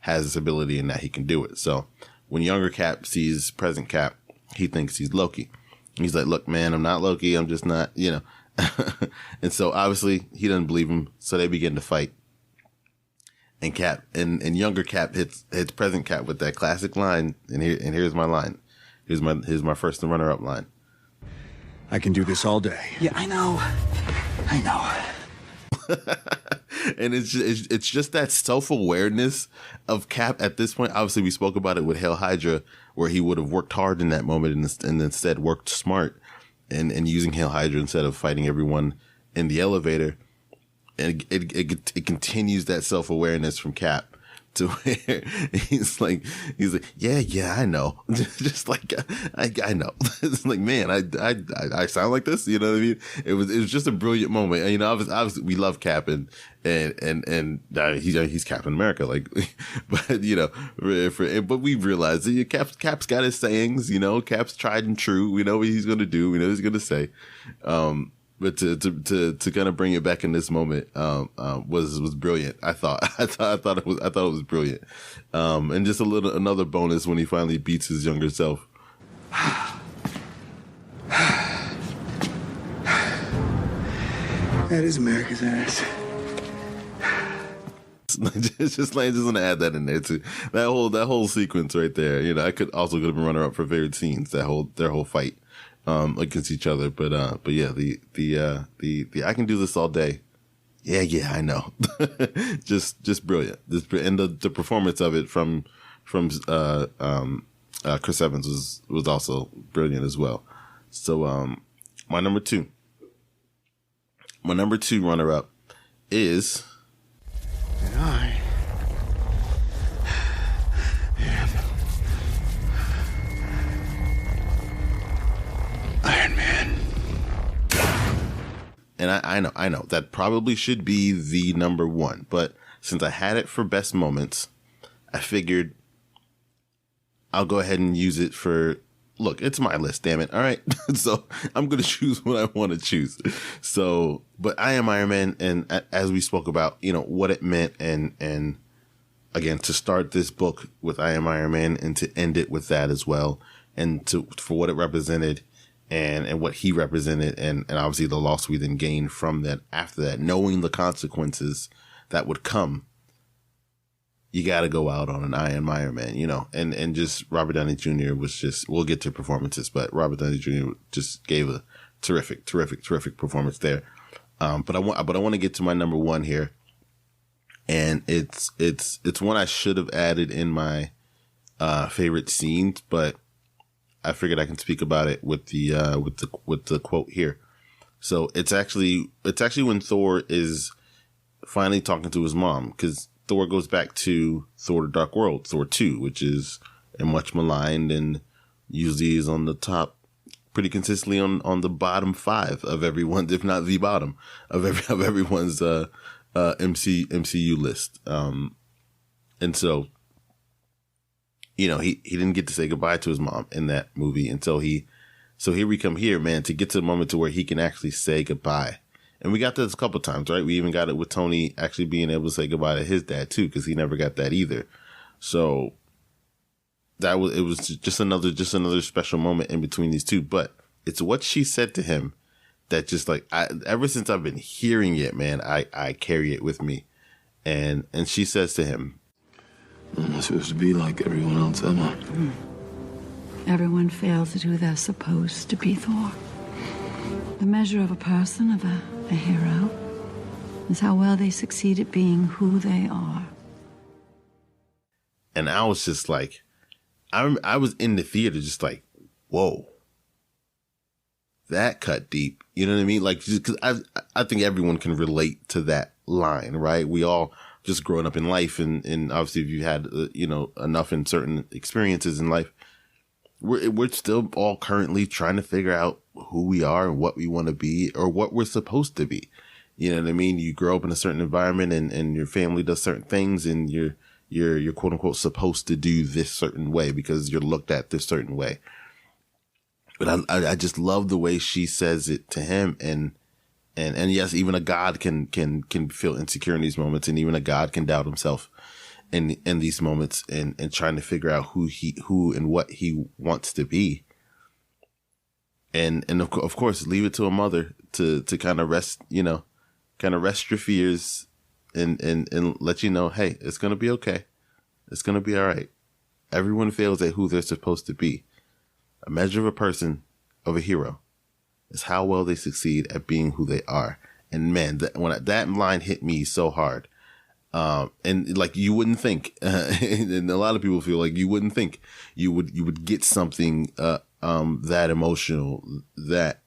has this ability and that he can do it. So when younger Cap sees present Cap, he thinks he's Loki. He's like, "Look, man, I'm not Loki. I'm just not, you know." And so obviously he doesn't believe him. So they begin to fight. And Cap and younger Cap hits present Cap with that classic line, and here's my line. Here's my first and runner-up line. I can do this all day. Yeah, I know. And it's just that self-awareness of Cap at this point. Obviously, we spoke about it with Hail Hydra, where he would have worked hard in that moment and instead worked smart and using Hail Hydra instead of fighting everyone in the elevator. And it continues that self-awareness from Cap to where he's like, yeah, I know. Just like, I know. It's like, man, I sound like this, you know what I mean? It was just a brilliant moment. And, you know, obviously we love Cap and he's Captain America, like, but you know, but we realized that Cap's got his sayings, you know, Cap's tried and true. We know what he's going to do. We know what he's going to say. But to kind of bring it back in this moment, was brilliant. I thought it was brilliant. And just another bonus when he finally beats his younger self. That is America's ass. just gonna add that in there too. That whole sequence right there. You know, I could have been runner up for favorite scenes. Their whole fight against each other. But yeah, the I can do this all day. Yeah, I know. just brilliant. And the performance of it from Chris Evans was also brilliant as well. So my number two runner up is. And I am Iron Man. And I know that probably should be the number one, but since I had it for best moments, I figured I'll go ahead and use it for. Look, it's my list, damn it. All right. So I'm going to choose what I want to choose. So, but I Am Iron Man. And as we spoke about, you know, what it meant. And again, to start this book with I Am Iron Man and to end it with that as well. And for what it represented and what he represented. And obviously the loss we then gained from that after that, knowing the consequences that would come. You got to go out on an I Am Iron Man, you know, and just Robert Downey Jr. was just, we'll get to performances, but Robert Downey Jr. just gave a terrific performance there. But I want to get to my number one here, and it's one I should have added in my favorite scenes, but I figured I can speak about it with the quote here. So it's actually when Thor is finally talking to his mom, because Thor goes back to Thor: The Dark World, Thor 2, which is a much maligned and usually is on the top pretty consistently on the bottom 5 of everyone's, if not the bottom of everyone's MCU list. And so you know, he didn't get to say goodbye to his mom in that movie until so here we come here, man, to get to the moment to where he can actually say goodbye. And we got this a couple times, right? We even got it with Tony actually being able to say goodbye to his dad too, because he never got that either. So it was just another special moment in between these two. But it's what she said to him that just like, ever since I've been hearing it, man, I carry it with me. And she says to him, I'm not supposed to be like everyone else, am I? Everyone fails at who they're supposed to be, Thor. The measure of a person, of a hero, is how well they succeed at being who they are. And I was just like, I was in the theater just like, whoa, that cut deep. You know what I mean? Like, because I think everyone can relate to that line, right? We all just growing up in life, and obviously if you had, you know, enough in certain experiences in life, we're still all currently trying to figure out who we are and what we want to be or what we're supposed to be. You know what I mean? You grow up in a certain environment and your family does certain things and you're quote unquote supposed to do this certain way because you're looked at this certain way. But I just love the way she says it to him. And yes, even a God can feel insecure in these moments, and even a God can doubt himself in these moments and trying to figure out who and what he wants to be. And of course, leave it to a mother to kind of rest your fears and let you know, hey, it's going to be okay. It's going to be all right. Everyone fails at who they're supposed to be. A measure of a person, of a hero, is how well they succeed at being who they are. And man, when that line hit me so hard, and like you wouldn't think, and a lot of people feel like you wouldn't think you would get something that emotional, that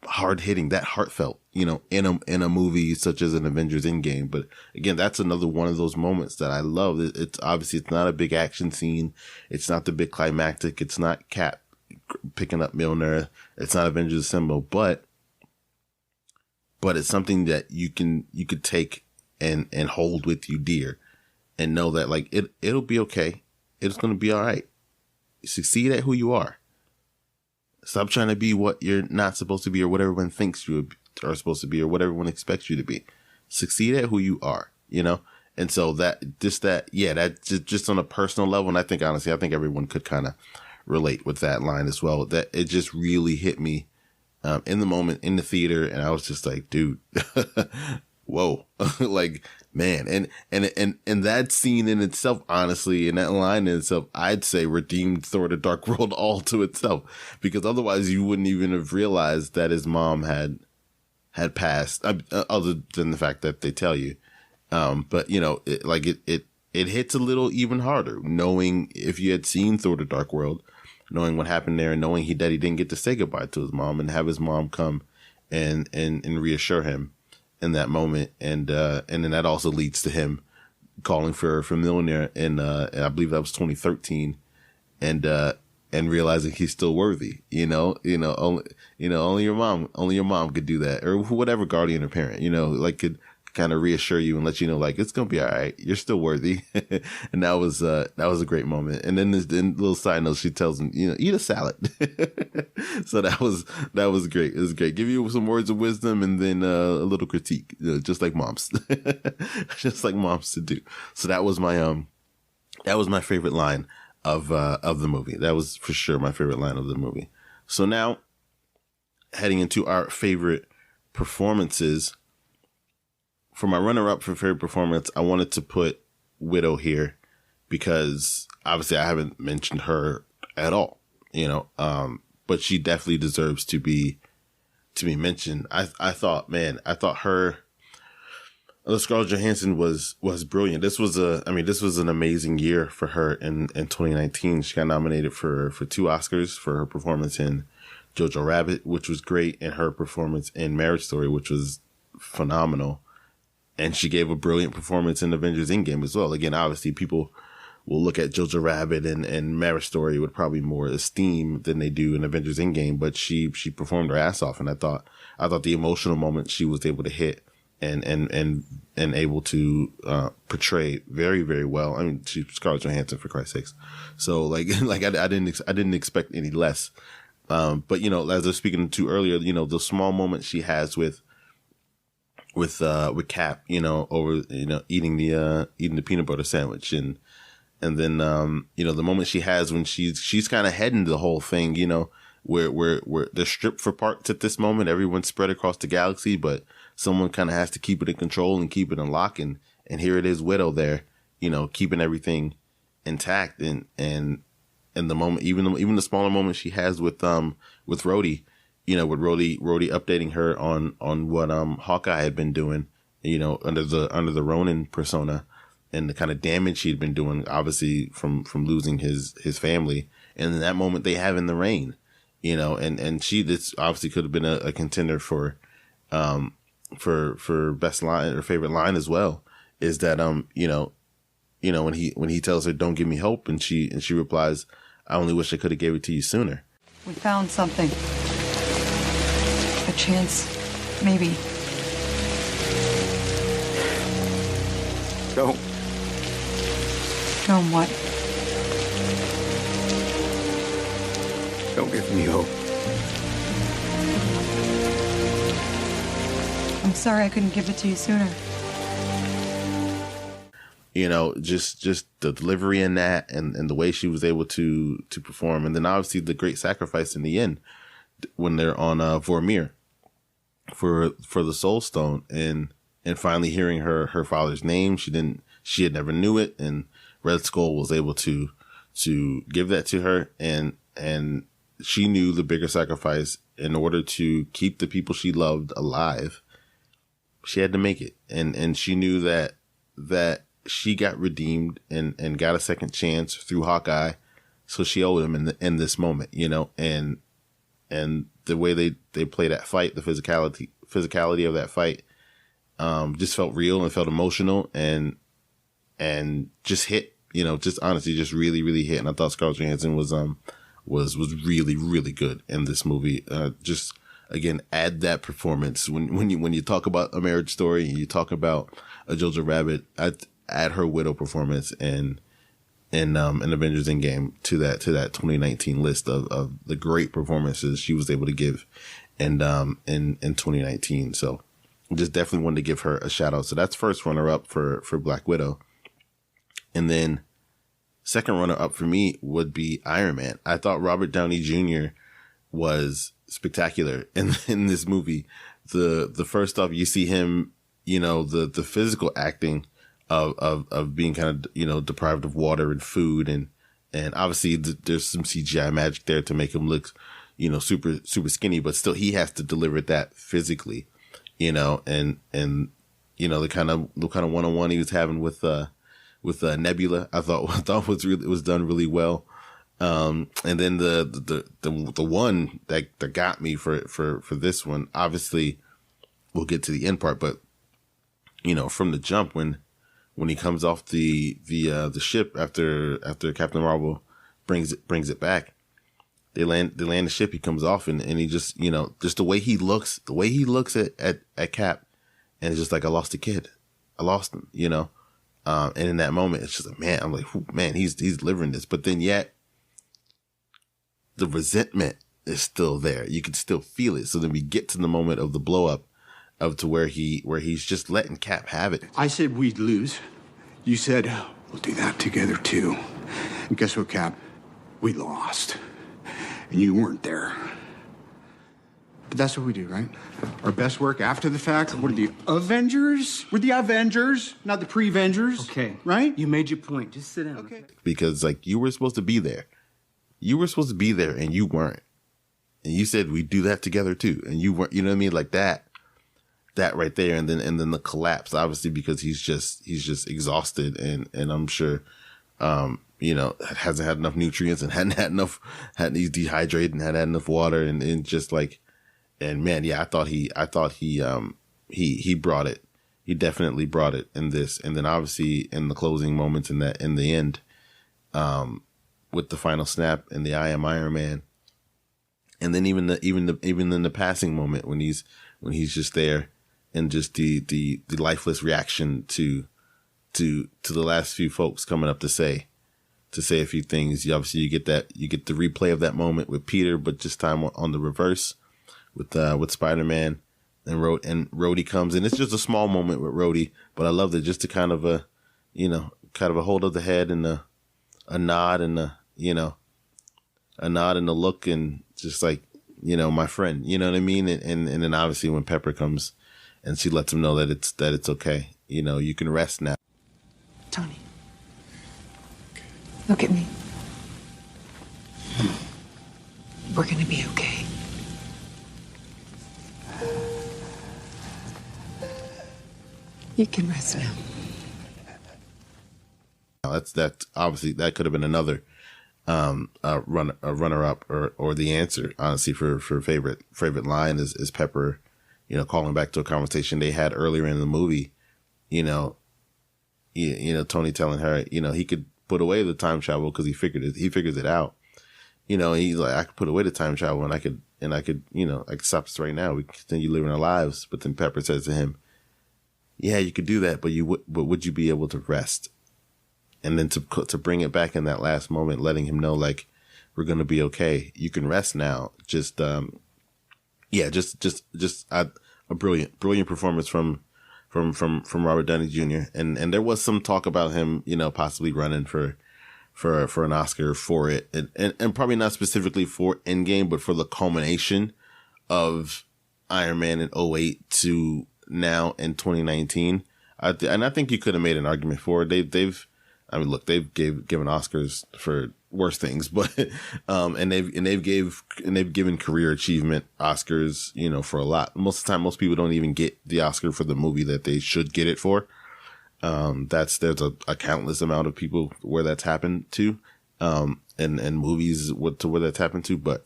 hard hitting, that heartfelt, you know, in a movie such as an Avengers Endgame. But again, that's another one of those moments that I love. It's obviously it's not a big action scene. It's not the big climactic. It's not Cap picking up Mjolnir. It's not Avengers Assemble, but it's something that you could take and hold with you dear and know that like it'll be okay. It's going to be all right. Succeed at who you are. Stop trying to be what you're not supposed to be or what everyone thinks you are supposed to be or what everyone expects you to be. Succeed at who you are, you know? And so that just on a personal level. And I think everyone could kind of relate with that line as well, that it just really hit me in the moment in the theater. And I was just like, dude, whoa, like, man. And that scene in itself, honestly, and that line in itself, I'd say redeemed Thor: The Dark World all to itself, because otherwise you wouldn't even have realized that his mom had passed, other than the fact that they tell you. But you know, it hits a little even harder knowing, if you had seen Thor: The Dark World, knowing what happened there and knowing that he didn't get to say goodbye to his mom and have his mom come and reassure him in that moment. And then that also leads to him calling for Mjolnir and I believe that was 2013 and realizing he's still worthy, only your mom could do that, or whatever guardian or parent, like could kind of reassure you and let you know, like, it's going to be all right. You're still worthy. And that was a great moment. And then this little side note, she tells him, eat a salad. So that was great. It was great. Give you some words of wisdom and then a little critique, just like moms, just like moms to do. So that was my favorite line of the movie. That was for sure my favorite line of the movie. So now heading into our favorite performances. For my runner-up for favorite performance, I wanted to put Widow here because obviously I haven't mentioned her at all, but she definitely deserves to be mentioned. I thought her, Scarlett Johansson was brilliant. This was an amazing year for her in 2019. She got nominated for 2 Oscars for her performance in Jojo Rabbit, which was great, and her performance in Marriage Story, which was phenomenal. And she gave a brilliant performance in Avengers Endgame as well. Again, obviously, people will look at Jojo Rabbit and Marriage Story with probably more esteem than they do in Avengers Endgame. But she performed her ass off, and I thought the emotional moment she was able to hit and able to portray very, very well. I mean, she's Scarlett Johansson, for Christ's sakes. So like I didn't expect any less. But you know, as I was speaking to earlier, you know, the small moments she has with Cap, you know, over, you know, eating the peanut butter sandwich, and then you know, the moment she has when she's kind of heading the whole thing, you know, where they're stripped for parts at this moment. Everyone's spread across the galaxy, but someone kind of has to keep it in control and keep it in lock. And here it is, Widow there, you know, keeping everything intact. And the moment, even the smaller moment she has with Rhodey, you know, with Rhodey updating her on what Hawkeye had been doing, you know, under the Ronin persona, and the kind of damage he'd been doing, obviously from losing his family. And in that moment they have in the rain, you know, and this obviously could have been a contender for best line or favorite line as well, is that you know when he tells her, "Don't give me hope," and she replies, "I only wish I could have gave it to you sooner." We found something. A chance, maybe. Don't. Don't what? Don't give me hope. I'm sorry I couldn't give it to you sooner. You know, just the delivery in that, and the way she was able to perform, and then obviously the great sacrifice in the end when they're on Vormir for the Soul Stone, and finally hearing her father's name. She had never knew it, and Red Skull was able to give that to her, and she knew the bigger sacrifice in order to keep the people she loved alive. She had to make it, and she knew that she got redeemed and got a second chance through Hawkeye, so she owed him in this moment, you know, and the way they play that fight, the physicality of that fight, just felt real and felt emotional, and just hit, you know, just honestly, just really, really hit. And I thought Scarlett Johansson was really, really good in this movie. Just again, add that performance when you talk about A Marriage Story and you talk about a Jojo Rabbit, add her Widow performance in Avengers Endgame to that 2019 list of the great performances she was able to give in 2019. So just definitely wanted to give her a shout out. So that's first runner up for Black Widow. And then second runner up for me would be Iron Man. I thought Robert Downey Jr. was spectacular in this movie. The first off, you see him, you know, the physical acting of being kind of, you know, deprived of water and food, and obviously there's some CGI magic there to make him look, you know, super skinny, but still he has to deliver that physically, you know, and you know, the kind of one-on-one he was having with Nebula, I thought was done really well. And then the one that got me for this one, obviously we'll get to the end part, but you know, from the jump when he comes off the ship after Captain Marvel brings it back, they land the ship, he comes off and he just, you know, just the way he looks at Cap, and it's just like, I lost a kid, I lost him, you know. And in that moment, it's just like, man, I'm like, man, he's delivering this. But then yet, the resentment is still there. You can still feel it. So then we get to the moment of the blow up, to where he's just letting Cap have it. I said we'd lose. You said, we'll do that together too. And guess what, Cap? We lost. And you weren't there. But that's what we do, right? Our best work after the fact. What are the Avengers? We're the Avengers, not the pre-Avengers. Okay. Right? You made your point. Just sit down. Okay. Because like, you were supposed to be there. You were supposed to be there and you weren't. And you said we do that together too. And you weren't, you know what I mean? Like that right there. And then the collapse, obviously, because he's just exhausted and I'm sure, you know, hasn't had enough nutrients and he's dehydrated and hadn't had enough water and just like, and man, yeah, I thought he brought it. He definitely brought it in this. And then obviously in the closing moments in the end, with the final snap and the I am Iron Man. And then even in the passing moment when he's just there and just the lifeless reaction to the last few folks coming up to say a few things. Obviously you get the replay of that moment with Peter, but just time on the reverse with Spider-Man and Rhodey comes, and it's just a small moment with Rhodey, but I loved it, just to kind of a hold of the head and a nod and a nod and a look, and just like, my friend, you know what I mean? And then obviously when Pepper comes and she lets him know that it's okay. You can rest now. Tony, look at me. We're gonna be okay. You can rest now. That's obviously, that could have been another runner up or the answer, honestly, for favorite line is Pepper, calling back to a conversation they had earlier in the movie. Tony telling her, he could put away the time travel because he figures it out. He's like, I could put away the time travel and I could I could stop this right now. We can continue living our lives. But then Pepper says to him, yeah, you could do that, but would you be able to rest? And then to bring it back in that last moment, letting him know, like, we're going to be okay. You can rest now. Just a brilliant performance from Robert Downey Jr. And there was some talk about him, possibly running for an Oscar for it, and probably not specifically for Endgame, but for the culmination of Iron Man in 2008 to now in 2019. And I think you could have made an argument for it. They've given Oscars for worse things, but and they've given career achievement Oscars, for a lot. Most of the time, most people don't even get the Oscar for the movie that they should get it for. There's a countless amount of people where that's happened to, and movies to where that's happened to, but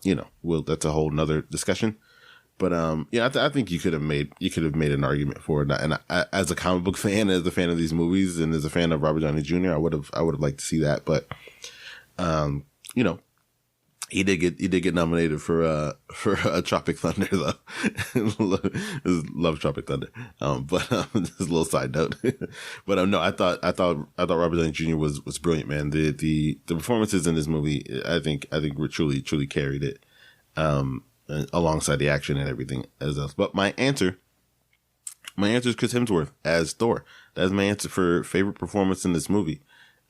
that's a whole nother discussion. But I think you could have made an argument for it. And I, as a comic book fan, as a fan of these movies, and as a fan of Robert Downey Jr., I would have liked to see that. But he did get nominated for Tropic Thunder though. Love Tropic Thunder. But just a little side note. But no, I thought Robert Downey Jr. was brilliant, man. The performances in this movie, I think were truly carried it. Alongside the action and everything else. But my answer is Chris Hemsworth as Thor. That's my answer for favorite performance in this movie.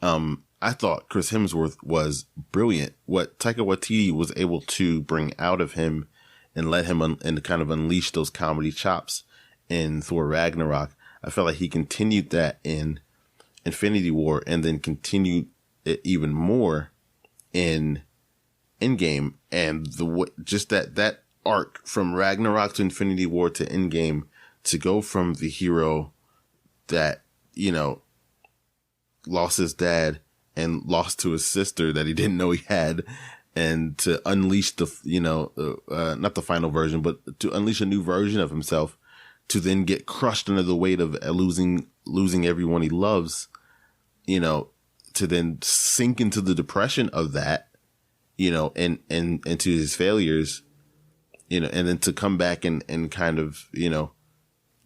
I thought Chris Hemsworth was brilliant. What Taika Waititi was able to bring out of him and let him and kind of unleash those comedy chops in Thor Ragnarok, I felt like he continued that in Infinity War, and then continued it even more in Endgame. And just that arc from Ragnarok to Infinity War to Endgame, to go from the hero that lost his dad and lost to his sister that he didn't know he had, and to unleash not the final version, but to unleash a new version of himself, to then get crushed under the weight of losing everyone he loves, to then sink into the depression of that, and to his failures, and then to come back and kind of,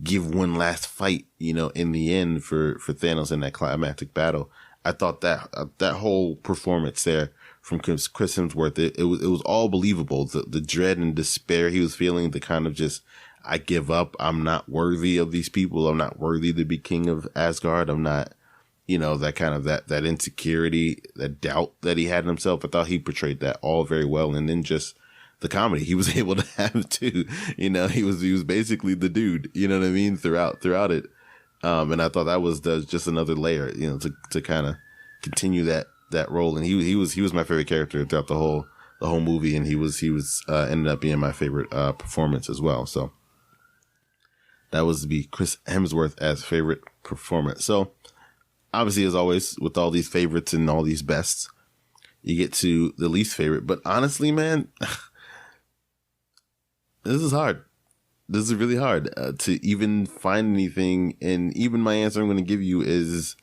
give one last fight, in the end for Thanos in that climactic battle. I thought that whole performance there from Chris Hemsworth, it was all believable. The dread and despair he was feeling, the kind of just, I give up. I'm not worthy of these people. I'm not worthy to be king of Asgard. I'm not, that kind of that insecurity, that doubt that he had in himself. I thought he portrayed that all very well. And then just the comedy he was able to have too, he was basically the dude, you know what I mean? Throughout it. And I thought that was just another layer, to kind of continue that role. And he was my favorite character throughout the whole movie. And he was ended up being my favorite, performance as well. So that was to be Chris Hemsworth as favorite performance. So obviously, as always, with all these favorites and all these bests, you get to the least favorite. But honestly, man, this is hard. This is really hard to even find anything. And even my answer I'm going to give you is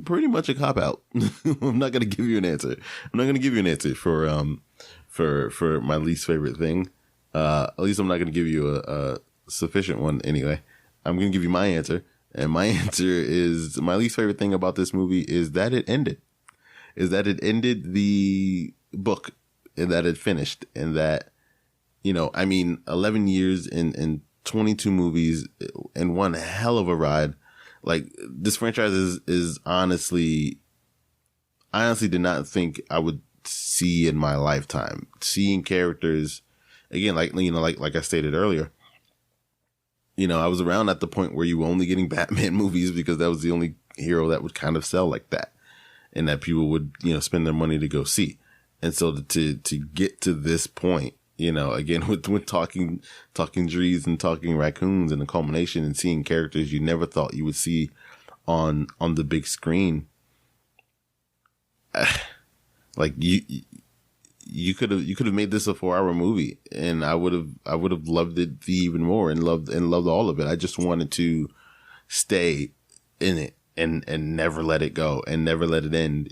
pretty much a cop out. I'm not going to give you an answer. I'm not going to give you an answer for my least favorite thing. At least I'm not going to give you a sufficient one anyway. I'm going to give you my answer. And my answer is, my least favorite thing about this movie is that it ended. Is that it ended the book, and that it finished, and that, 11 years and 22 movies and one hell of a ride. Like, this franchise is honestly, I honestly did not think I would see in my lifetime. Seeing characters, again, like I stated earlier, I was around at the point where you were only getting Batman movies because that was the only hero that would kind of sell like that, and that people would, spend their money to go see. And so to get to this point, again, with talking trees and talking raccoons, and the culmination and seeing characters you never thought you would see on the big screen. Like you could have made this a 4-hour movie, and I would have loved it even more, and loved all of it. I just wanted to stay in it and never let it go, and never let it end,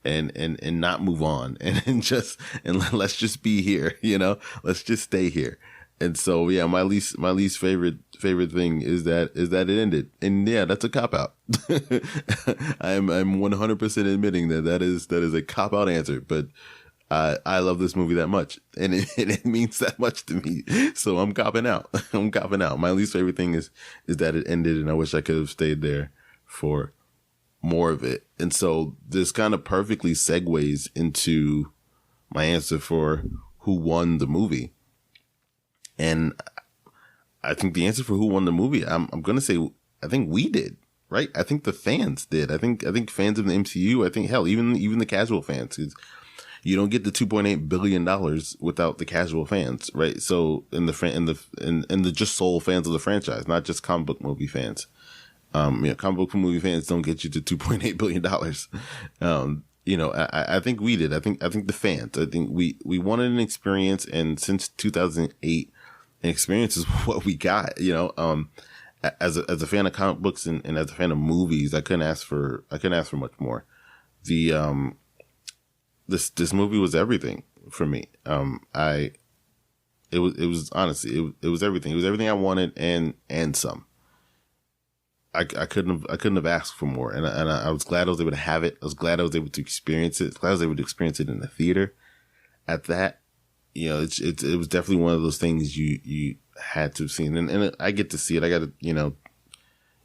and not move on, and let's just be here, let's just stay here. And so, yeah, my least favorite thing is that it ended. And yeah, that's a cop out. I'm 100% admitting that is a cop out answer, but I love this movie that much, and it means that much to me. So I'm copping out. My least favorite thing is that it ended, and I wish I could have stayed there for more of it. And so this kind of perfectly segues into my answer for who won the movie. And I think the answer for who won the movie, I'm going to say, I think we did, right? I think the fans did. I think fans of the MCU, I think, hell, even the casual fans, 'cause you don't get the $2.8 billion without the casual fans, right? So in the just sole fans of the franchise, not just comic book movie fans. Comic book movie fans don't get you to $2.8 billion. I think we did. I think the fans, I think we wanted an experience, and since 2008, an experience is what we got, as a fan of comic books and as a fan of movies, I couldn't ask for much more. This movie was everything for me. It was honestly, it was everything. It was everything I wanted and some. I couldn't have asked for more, and I was glad I was able to have it. I was glad I was able to experience it. I was able to experience it in the theater. At that, it was definitely one of those things you had to have seen, and I get to see it. I got to,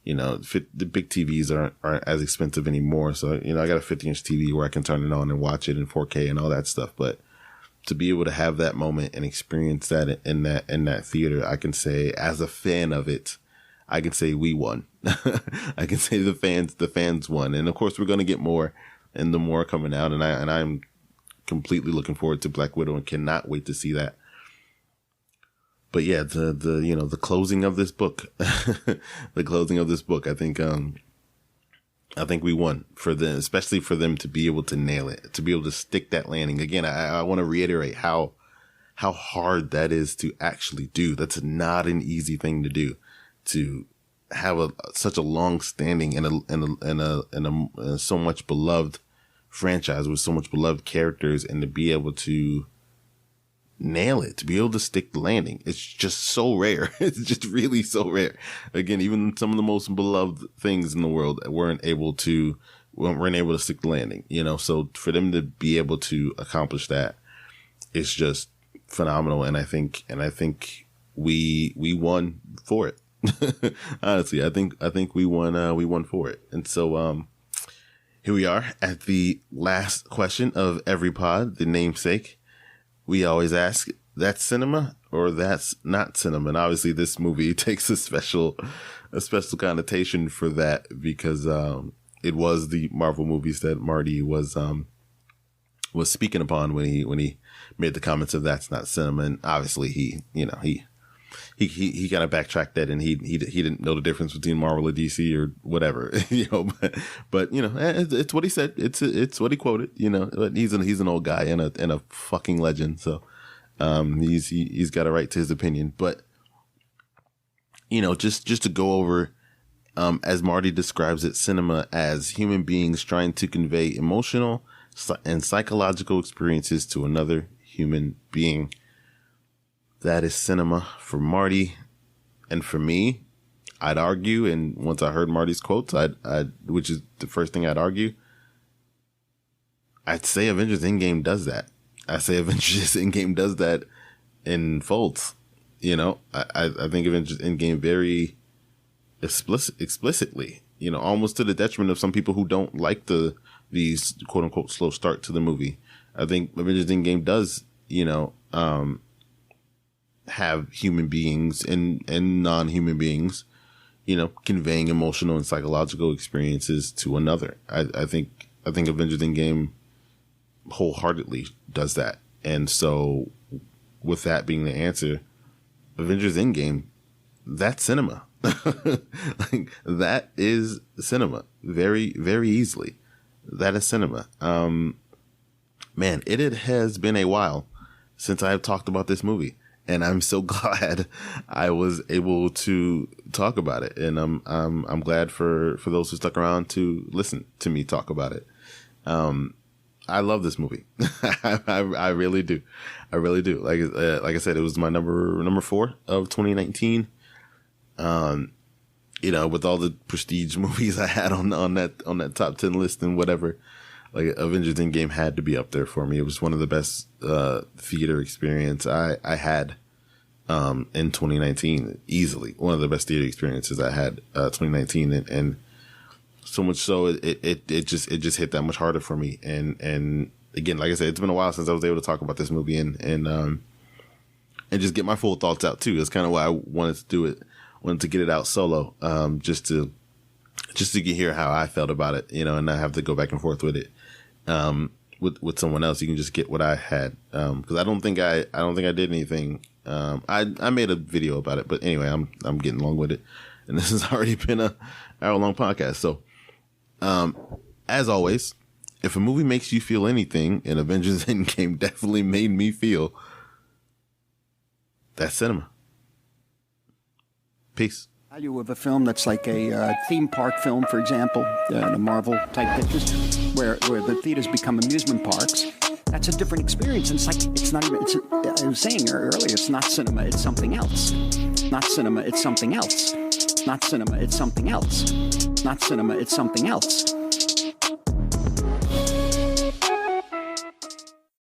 the big TVs aren't as expensive anymore, so I got a 50-inch TV where I can turn it on and watch it in 4K and all that stuff. But to be able to have that moment and experience that in that theater, I can say, as a fan of it, I can say we won. I can say the fans won. And of course we're going to get more, and the more coming out. And I'm completely looking forward to Black Widow and cannot wait to see that. But yeah, the closing of this book, I think we won for them, especially for them to be able to nail it, to be able to stick that landing. Again, I want to reiterate how hard that is to actually do. That's not an easy thing to do. To have such a long-standing and so much beloved franchise with so much beloved characters, and to be able to nail it, to be able to stick the landing, it's just so rare. It's just really so rare. Again, even some of the most beloved things in the world weren't able to stick the landing. So for them to be able to accomplish that, it's just phenomenal. And I think we won for it. Honestly, I think we won for it. And so here we are at the last question of every pod, the namesake. We always ask, that's cinema or that's not cinema? And obviously this movie takes a special connotation for that, because it was the Marvel movies that Marty was speaking upon when he made the comments of that's not cinema. And obviously he kind of backtracked that, and he didn't know the difference between Marvel or DC or whatever, but it's what he said. It's what he quoted, but he's an old guy and a fucking legend. So, he's got a right to his opinion, but just to go over, as Marty describes it, cinema as human beings trying to convey emotional and psychological experiences to another human being. That is cinema for Marty. And for me, I'd argue, and once I heard Marty's quotes, which is the first thing I'd argue, I'd say Avengers Endgame does that. I say Avengers Endgame does that in folds. You know, I think Avengers Endgame very explicitly, you know, almost to the detriment of some people who don't like these quote unquote slow start to the movie. I think Avengers Endgame does, you know, have human beings and non-human beings, you know, conveying emotional and psychological experiences to another. I think Avengers Endgame wholeheartedly does that. And so with that being the answer, Avengers Endgame, that's cinema. Like, that is cinema. Very, very easily. That is cinema. Man, it has been a while since I've talked about this movie, and I'm so glad I was able to talk about it. And I'm glad for those who stuck around to listen to me talk about it. I love this movie. I really do. I really do. Like I said, it was my number 4 of 2019. You know, with all the prestige movies I had on that top 10 list and whatever, like Avengers Endgame had to be up there for me. It was one of the best theater experience I had in 2019. Easily one of the best theater experiences I had 2019, and so much so it just hit that much harder for me. And again, like I said, it's been a while since I was able to talk about this movie and just get my full thoughts out too. That's kind of why I wanted to do it. Wanted to get it out solo, just to hear how I felt about it, you know, and not have to go back and forth with it. With someone else, you can just get what I had. Cause I don't think I did anything. I made a video about it, but anyway, I'm getting along with it, and this has already been a hour-long podcast. So, as always, if a movie makes you feel anything, and Avengers Endgame definitely made me feel, that's cinema. Peace. Value of a film that's like a theme park film, for example, the Marvel type pictures, where the theaters become amusement parks. That's a different experience. And it's not even. I was saying earlier, it's not cinema. It's something else. Not cinema. It's something else. Not cinema. It's something else. Not cinema. It's something else.